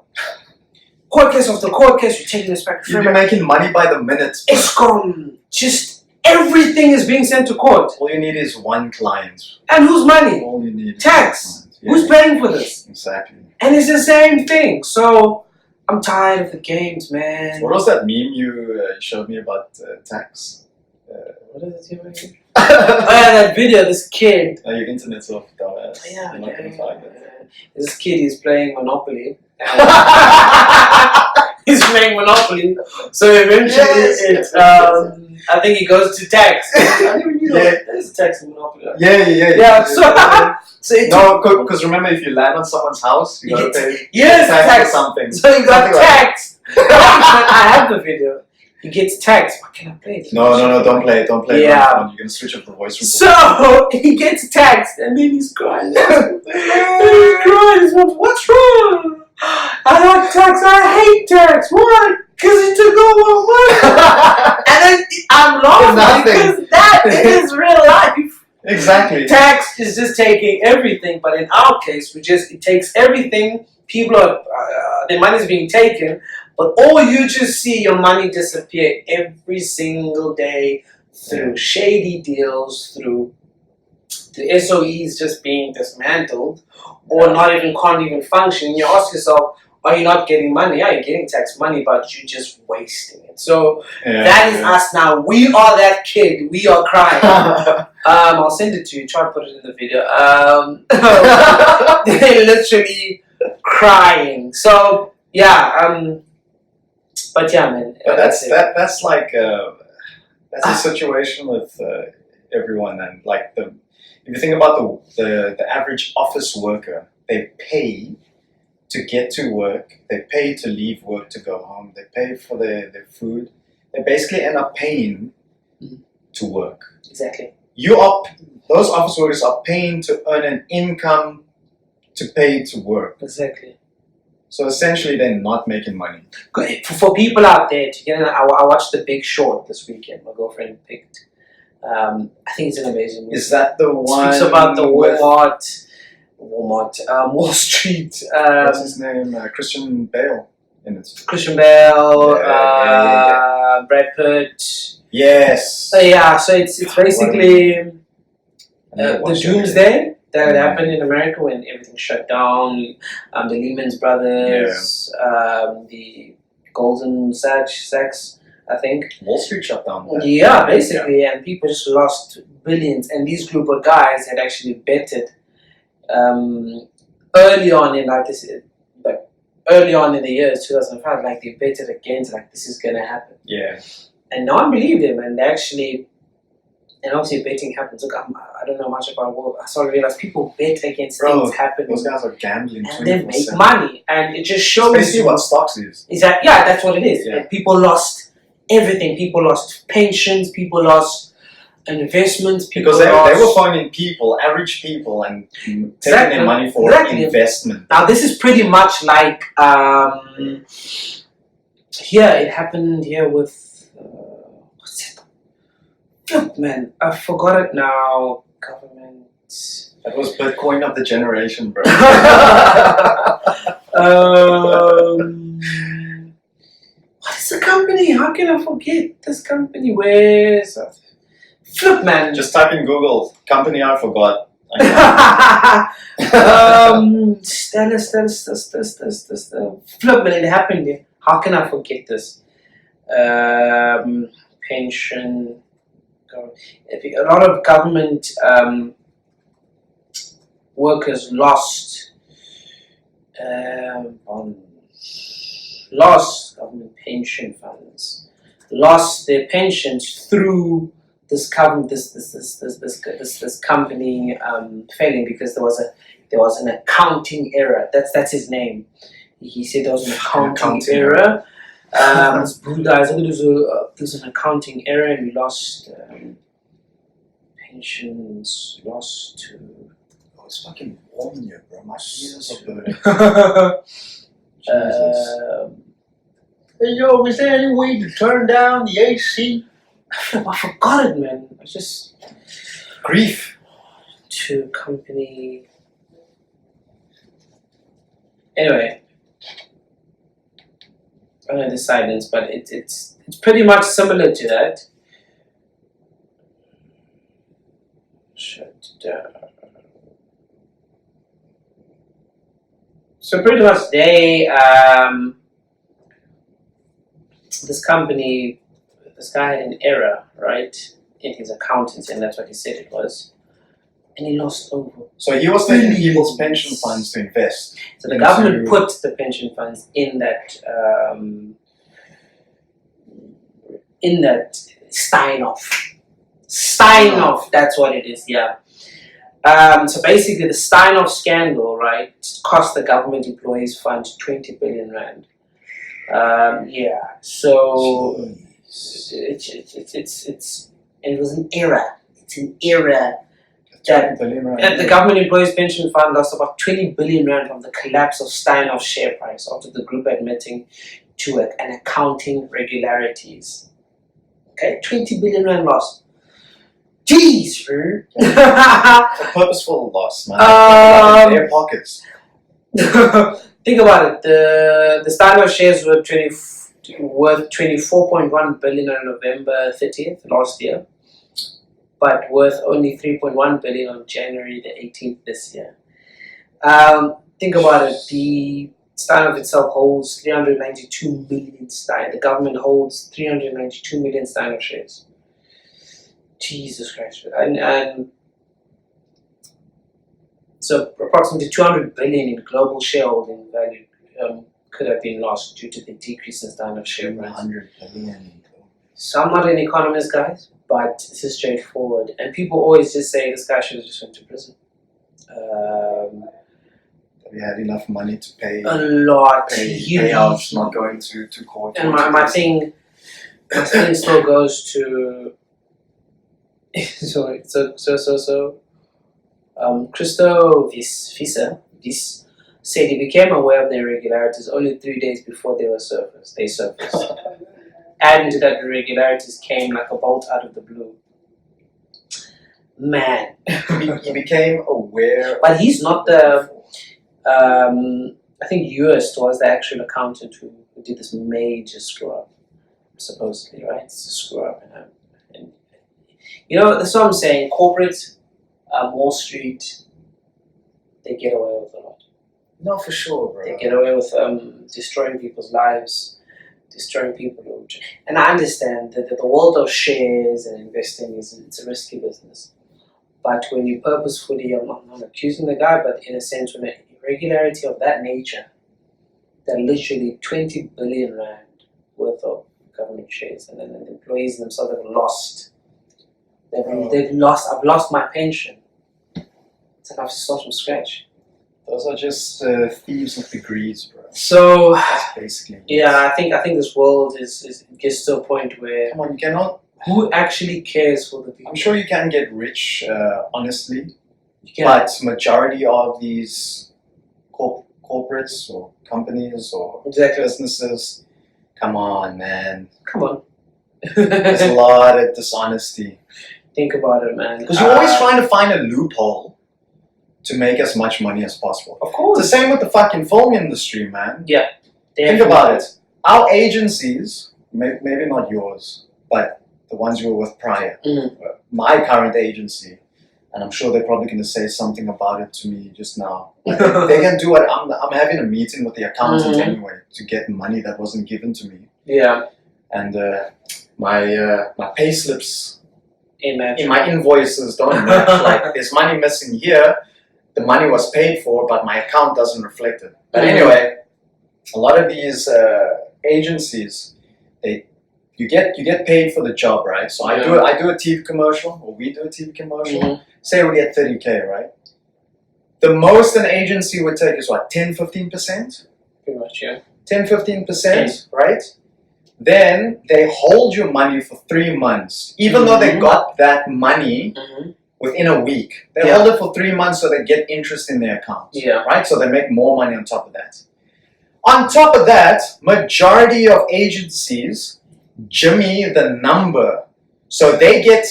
Court case after court case, you're taking this back. You'll be making money by the minute. ESCOM, just everything is being sent to court. All you need is one client. And whose money? All you need tax. Yeah. Who's paying for this? Exactly. And it's the same thing. So I'm tired of the games, man. What was that meme you showed me about tax? What is it here? That video, this kid. Your internet's off, dumbass. Yeah, You're not gonna find it. This kid is playing Monopoly. He's playing Monopoly. So eventually, I think he goes to tax. I didn't even know there's a tax in Monopoly. Yeah. So because remember, if you land on someone's house, you gotta pay tax or something. So you got taxed. I have the video. He gets taxed. What can I play? No, don't play it. Yeah. You're gonna switch up the voice. So he gets taxed, and then he's crying. He's crying. He's like, what's wrong? I like tax. I hate tax. Why? Because he took all my money. And then I'm laughing because that is real life. Exactly. Tax is just taking everything, but in our case, it takes everything. People are their money is being taken, but all you just see your money disappear every single day through shady deals, through the SOEs just being dismantled, or can't even function. You ask yourself, are you not getting money? Yeah, you're getting tax money, but you're just wasting it. So that is us now. We are that kid. We are crying. I'll send it to you. Try to put it in the video. They're literally crying. So but yeah, man. That's like that's a situation with everyone, and like if you think about the average office worker, they pay to get to work, they pay to leave work to go home, they pay for their food, they basically end up paying to work. Exactly. Those office workers are paying to earn an income to pay to work. Exactly. So essentially, they're not making money. For people out there, I watched The Big Short this weekend. My girlfriend picked. I think it's an amazing movie. Is that the one? Speaks about the Wall Street. What's his name? Christian Bale in it. Christian Bale, Brad Pitt. Yes. So it's basically the doomsday that happened in America when everything shut down. The Lehman Brothers, the Golden Sachs, I think. Wall Street shut down. Yeah, basically, and people just lost billions. And these group of guys had actually betted early on in early on in the years 2005, like they betted against this is gonna happen. Yeah. And no one believed him, and obviously betting happens. Look, I don't know much about it. I sort of realized people bet against things happening. Those guys are gambling and they make money, and it just shows you what stocks is. That's what it is. Yeah. People lost everything. People lost pensions. People lost investments. Because they were finding average people, and taking their money for investment. Now this is pretty much like here. It happened here with. Look, man, I forgot it now. Government. That was Bitcoin of the generation, bro. What is the company? How can I forget this company? Where is it? Flip, man. Just type in Google company I forgot. Flip, man. It happened here. How can I forget this? Pension. A lot of government workers lost government pension funds, lost their pensions through this company failing because there was an accounting error. That's his name. He said there was an accounting error. This blue guy, there's an accounting error, and we lost pensions, lost to. Oh, it's fucking warm in here, bro. My ears are burning. Hey, yo, is there any way to turn down the AC? I forgot it, man. I just grief to company. Anyway. I know the silence, but it's pretty much similar to that. Shut down. So pretty much this guy had an error, right, in his accountancy, and that's what he said it was. And he lost over. So he was taking people's pension funds to invest. So the government put the pension funds in that Steinhoff. Steinhoff, that's what it is, yeah. So basically the Steinhoff scandal, right, cost the government employees funds 20 billion rand. So it was an error. It's an error. That the government employees pension fund lost about 20 billion rand from the collapse of Steinhoff's share price after the group admitting to an accounting regularities. Okay, 20 billion rand lost. Jeez, bro. It's a purposeful loss, man. In their pockets. Think about it. The Steiner shares were worth 24.1 billion on November 30th last year, but worth only 3.1 billion on January the 18th this year. Think about it. The Steiner itself holds 392 million Steiner. The government holds 392 million Steiner shares. Jesus Christ. And so approximately 200 billion in global shareholding value could have been lost due to the decrease in Steiner share price. 100 billion. So I'm not an economist, guys, but this is straightforward. And people always just say this guy should have just went to prison. We had enough money to pay A lot. payouts, not going to court. And my thing still goes to Christo Visa said he became aware of the irregularities only 3 days before they surfaced. Adding to that, irregularities came like a bolt out of the blue. Man. He became aware. But he's not the I think Yost was the actual accountant who did this major screw up, supposedly, right? It's a screw up, and you know, that's what I'm saying. Corporate, Wall Street, they get away with a lot. No, for sure, bro. They get away with destroying people's lives, destroying people. And I understand that the world of shares and investing it's a risky business. But when you purposefully, I'm not accusing the guy, but in a sense, when an irregularity of that nature, that literally 20 billion rand worth of government shares, and then the employees themselves have lost. They've lost. I've lost my pension. It's like I have to start from scratch. Those are just thieves with degrees, bro. So that's basically. Yeah, I think this world is gets to a point where. Come on, you cannot. Who actually cares for the people? I'm sure you can get rich, honestly, but majority of these corporates or companies or businesses, come on, man. Come on. There's a lot of dishonesty. Think about it, man. Because you're always trying to find a loophole to make as much money as possible. Of course. It's the same with the fucking film industry, man. Yeah. Think about it. Our agencies, maybe not yours, but the ones you were with prior, my current agency, and I'm sure they're probably going to say something about it to me just now. They can do it. I'm having a meeting with the accountant anyway to get money that wasn't given to me. Yeah. And my pay slips in my invoices don't match. Like there's money missing here. The money was paid for, but my account doesn't reflect it. But anyway, a lot of these agencies, you get paid for the job, right? So I do a TV commercial, or we do a TV commercial. Say we get 30K, right? The most an agency would take is what, 10-15%? Pretty much, yeah. 10-15%, right? Then they hold your money for 3 months, even though they got that money within a week. They hold it for 3 months so they get interest in their account. Yeah. Right? So they make more money on top of that. On top of that, majority of agencies jimmy the number. So they get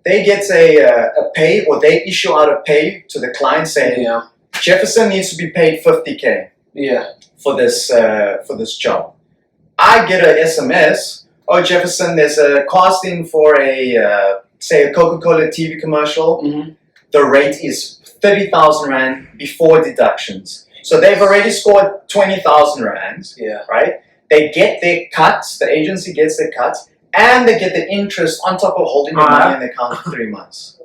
a pay, or they issue out a pay to the client saying, Jefferson needs to be paid 50K for this job. I get an SMS, oh Jefferson, there's a casting for say a Coca-Cola TV commercial. The rate is 30,000 Rand before deductions. So they've already scored 20,000 Rand, right? They get their cuts, the agency gets their cuts, and they get the interest on top of holding your money in the account for 3 months.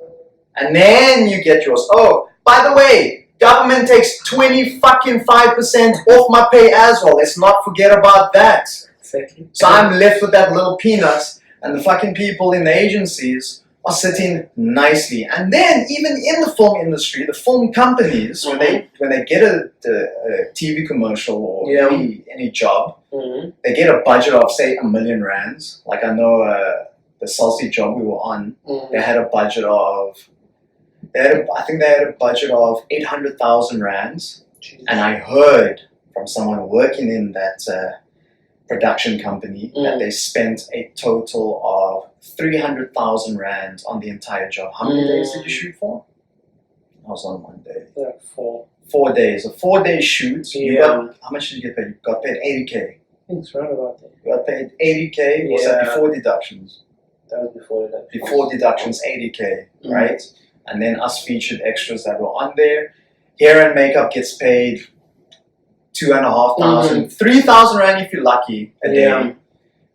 And then you get yours. Oh, by the way, government takes 25% off my pay as well. Let's not forget about that. Exactly. So I'm left with that little peanuts, and the fucking people in the agencies are sitting nicely. And then even in the film industry, the film companies, when they get a TV commercial or any job, they get a budget of say 1 million rands. Like I know the Salty job we were on, they had a budget of, I think they had a budget of 800,000 rands. Jesus. And I heard from someone working in that production company that they spent a total of 300,000 rand on the entire job. How many days did you shoot for? I was on 1 day. Like 4. 4 days. A 4-day shoot. You Yeah. got, how much did you get paid? You got paid 80k. I think it's right about that. You got paid 80k. Was that Yeah. before deductions? That was before that. Before deductions, 80k, Mm. right? And then us featured extras that were on there. Hair and makeup gets paid 2,500, 3,000 rand if you're lucky a day. Yeah.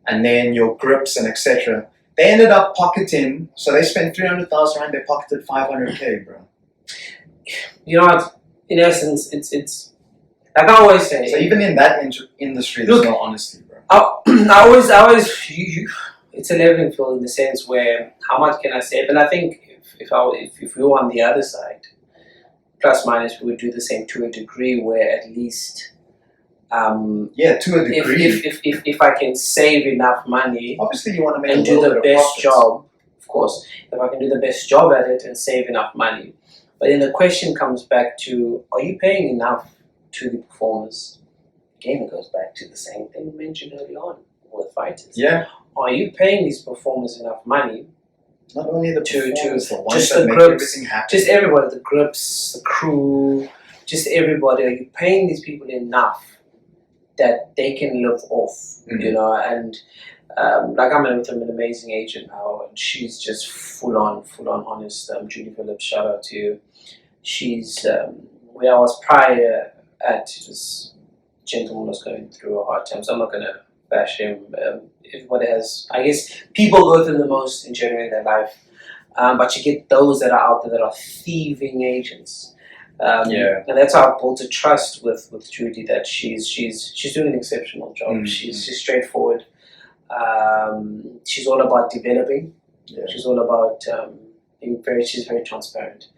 And then your grips and etc. They ended up pocketing, so they spent 300,000 rand, they pocketed 500k, bro. You know what? In essence, it's like I always say. So even in that industry, there's no honesty, bro. I always, it's a leveling field in the sense where how much can I save? And I think if we were on the other side, plus minus, we would do the same to a degree where at least. Yeah, to a degree. If I can save enough money, Obviously, you want to make and a do little the bit of best profits. job, of course. If I can do the best job at it and save enough money, but then the question comes back to: are you paying enough to the performers? Again, it goes back to the same thing we mentioned early on with fighters. Yeah. Are you paying these performers enough money? Not only the performers, the ones just that the make grips, everything happen. just everybody, the grips, the crew, just everybody. Are you paying these people enough that they can live off? You know, and like I'm with an amazing agent now, and she's just full on honest. Julie Phillips, shout out to you. She's where I was prior at, this gentleman was going through a hard time, so I'm not gonna bash him. Everybody has, I guess, people go through the most in general in their life, but you get those that are out there that are thieving agents. And that's how I built a trust with Judy, that she's doing an exceptional job. She's straightforward. She's all about developing. She's all about she's very transparent,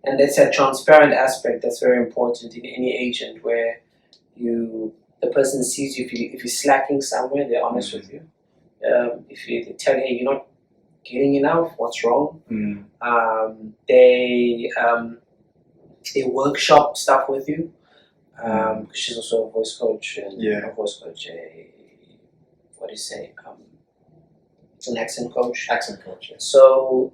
and that's a transparent aspect that's very important in any agent, where the person sees you. If you're slacking somewhere, they're honest with you. If they tell you, hey, you're not getting enough, what's wrong? They workshop stuff with you. Because she's also a voice coach, and a voice coach, what do you say? It's an accent coach. Accent coach. So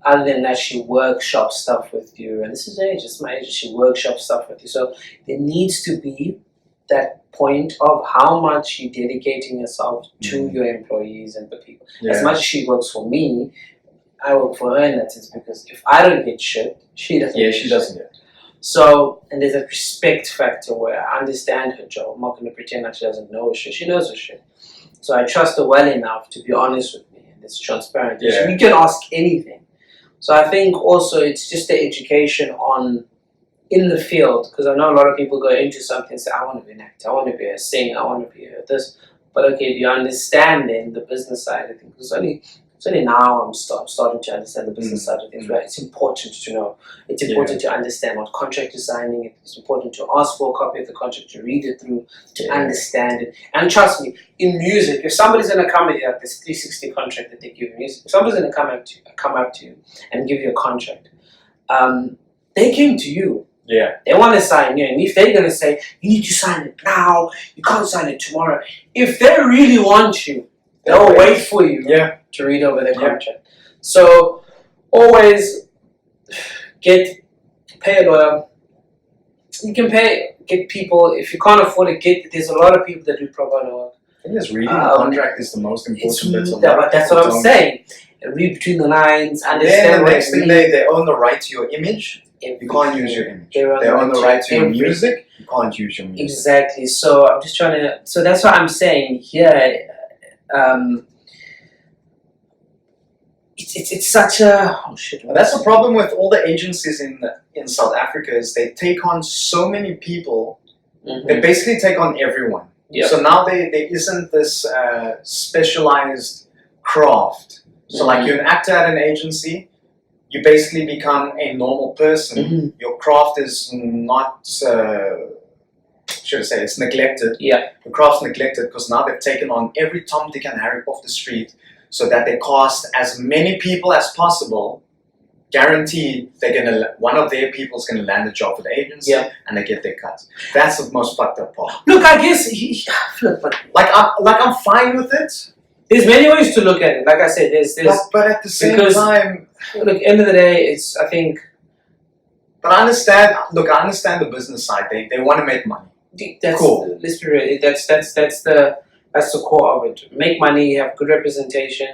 other than that, she workshops stuff with you, and this is age, it's my age. She workshops stuff with you. So there needs to be that point of how much you're dedicating yourself to your employees and the people. As much as she works for me, I work for her in that sense, because if I don't get shit, she doesn't. Yeah, she doesn't get. So, and there's a respect factor where I understand her job. I'm not going to pretend that she doesn't know her shit. She knows her shit. So I trust her well enough to be honest with me, and it's transparent. Yeah. We can ask anything. So I think also it's just the education in the field, because I know a lot of people go into something and say, I want to be an actor, I want to be a singer, I want to be this. But okay, do you understand then the business side of things? It's only now I'm starting to understand the business side of things, where it's important to know. It's important to understand what contract you're signing. It's important to ask for a copy of the contract, to read it through, to understand it. And trust me, in music, if somebody's going to come with like this 360 contract that they give music, if somebody's going to come up to you and give you a contract, they came to you. Yeah. They want to sign you, and if they're going to say, you need to sign it now, you can't sign it tomorrow. If they really want you, they'll wait for you to read over their contract. So always pay a lawyer. You can get people, if you can't afford it, there's a lot of people that do pro bono work. I think just reading the contract is the most important bit. But that's what I'm saying. Read between the lines, understand the next thing they own the right to your image. You can't use your image. They own the right to your music. You can't use your music. Exactly. So I'm just trying to. So that's what I'm saying here. It's such a That's the problem with all the agencies in South Africa, is they take on so many people. They basically take on everyone. So now there isn't this specialized craft. So like you're an actor at an agency, you basically become a normal person. Your craft is not, should I say, it's neglected. Your craft's neglected because now they've taken on every Tom, Dick and Harry off the street, so that they cast as many people as possible. Guaranteed, one of their people is gonna land a job with the agency, and they get their cut. That's the most fucked up part. Look, I guess I'm fine with it. there's many ways to look at it. Like I said, there's but at the same because- time, look, end of the day, it's I think but I understand. Look, I understand the business side. They want to make money. that's Cool. let's be real. That's the core of it. Make money, have good representation.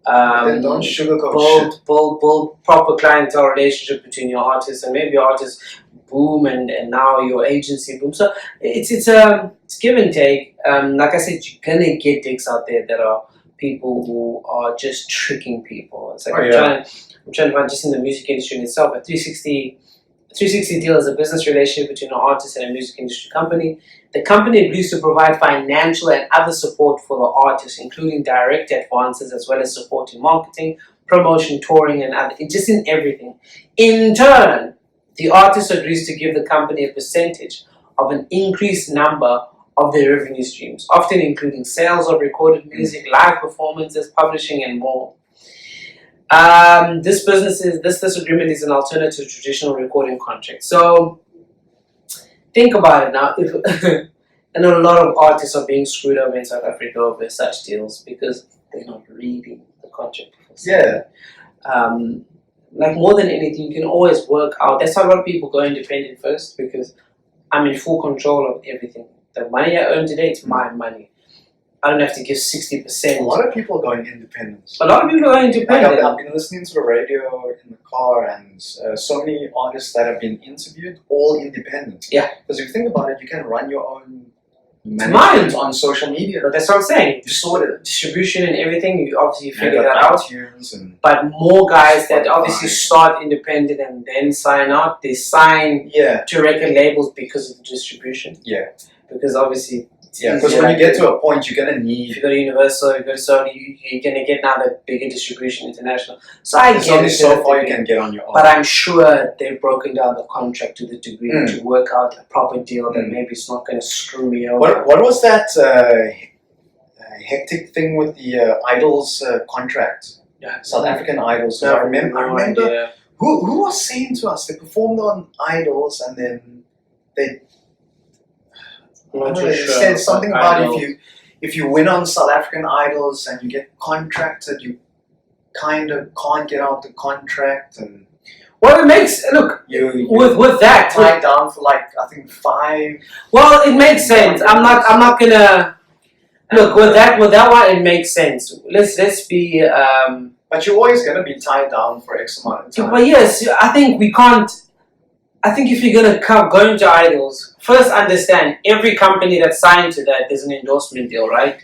Then don't sugarcoat shit. build proper clientele relationship between your artists, and maybe your artists boom and now your agency boom. So it's give and take. Like I said, you're gonna get dicks out there that are people who are just tricking people. It's like I'm trying to find just in the music industry in itself a 360 deal is a business relationship between an artist and a music industry company. The company agrees to provide financial and other support for the artist, including direct advances as well as support in marketing, promotion, touring, and other, just in everything. In turn, the artist agrees to give the company a percentage of an increased number of their revenue streams, often including sales of recorded music, live performances, publishing, and more. This agreement is an alternative to traditional recording contract. So think about it now. If I know a lot of artists are being screwed over in South Africa over such deals because they're not reading the contract. Yeah. Like more than anything, you can always work out. That's why a lot of people go independent first, because I'm in full control of everything. The money I earn today, it's my money. I don't have to give 60%. A lot of people are going independent. A lot of people are independent. I've been listening to the radio in the car, and so many artists that have been interviewed, all independent. Yeah. Because if you think about it, you can run your own Mine. management on social media. But that's what I'm saying. You sort it. Distribution and everything, you obviously figure Yeah, that out. iTunes and But more guys that Spotify. obviously start independent and then sign out, they sign yeah, to record labels because of the distribution. yeah, Because obviously, it's yeah. Because easier, when like, you get to a point, you're gonna if need. you go to Universal, you go to Sony, you're going to get now the bigger distribution international. So I There's get only it to so the far you degree. can get on your own. But I'm sure they've broken down the contract to the degree Mm. to work out a proper deal that Mm. maybe it's not going to screw me over. What was that hectic thing with the Idols contract? Yeah. South African Idols. No, I remember. no idea. Who was saying to us they performed on Idols and then they I'm not too they sure. said something I about know. if you win on South African Idols and you get contracted, you kind of can't get out the contract and Well, it makes look you with that. tied down for like I think 5. Well, it makes sense. I'm not gonna look with that one. It makes sense. Let's be. But you're always gonna be tied down for X amount of time. But yes, I think we can't. I think if you're gonna go into Idols, first understand every company that's signed to that there's an endorsement deal, right?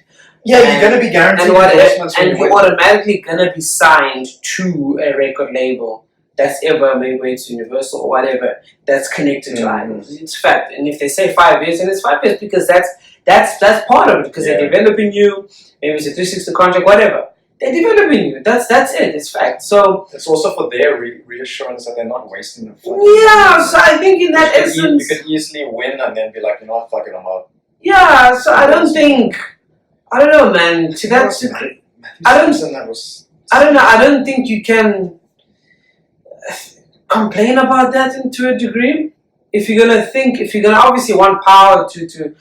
Yeah, you're gonna be guaranteed endorsements when and you you're win. automatically gonna be signed to a record label that's ever maybe it's Universal or whatever that's connected to Idols. It's fact. And if they say 5 years, and it's 5 years because that's part of it because they're developing you. Maybe it's a 360 contract, whatever. They're developing you. That's it. It's fact. So It's also for their reassurance that they're not wasting the fucking yeah. So I think in that you essence, could easily win and then be like, you know what, fuck it, I'm out. yeah. So I don't think. I don't know, man. To that, I don't- That was. I don't know. I don't think you can complain about that to a degree. If you're gonna obviously want power to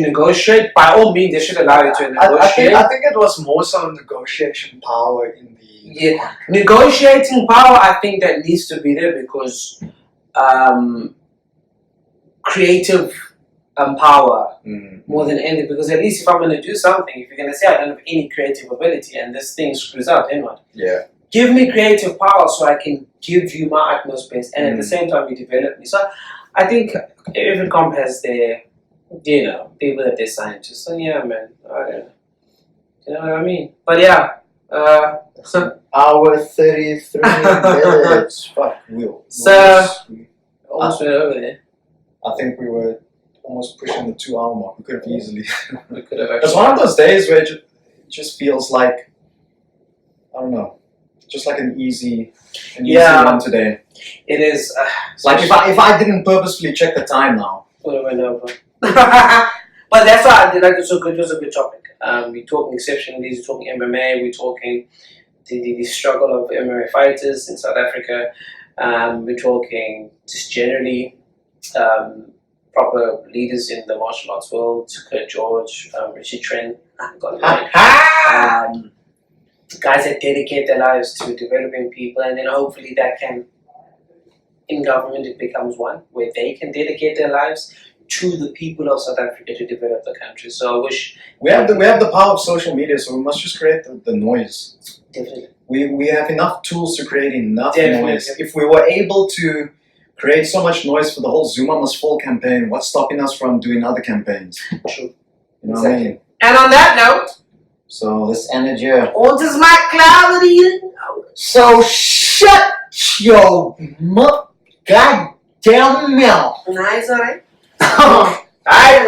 negotiate, by all means, they should allow you to negotiate. I think it was more so negotiation power in the. Yeah, negotiating power. I think that needs to be there because creative power more than anything. Because at least if I'm gonna do something, if you're gonna say I don't have any creative ability and this thing screws up, then what? Yeah. Give me creative power so I can give you my utmost best, and at the same time you develop me. So I think every comp has their, people that they sign to. So yeah, man, I don't know. You know what I mean? But yeah, Hour 33 minutes. Fuck, So- almost went over there. I think we were almost pushing the 2 hour mark. We could have easily. We could have It's actually. one of those days where it just feels like, I don't know, just like an easy one today. It is. Like if I didn't purposefully check the time now. Would have went over. But that's why I did like it so good. It was a good topic. We're talking exceptionally. We're talking MMA. We're talking the struggle of MMA fighters in South Africa. We're talking just generally proper leaders in the martial arts world, Kurt George, Richard Trent, guys that dedicate their lives to developing people, and then hopefully that can, in government, it becomes one where they can dedicate their lives to the people of South Africa to develop the country. So I wish we have the power of social media, so we must just create the noise. definitely. We have enough tools to create enough Definitely. noise. If we were able to create so much noise for the whole Zuma Must Fall campaign, what's stopping us from doing other campaigns? True. You know what I mean? And on that note, So this energy. On to my clarity. So shut your goddamn mouth. nice, alright. Alright,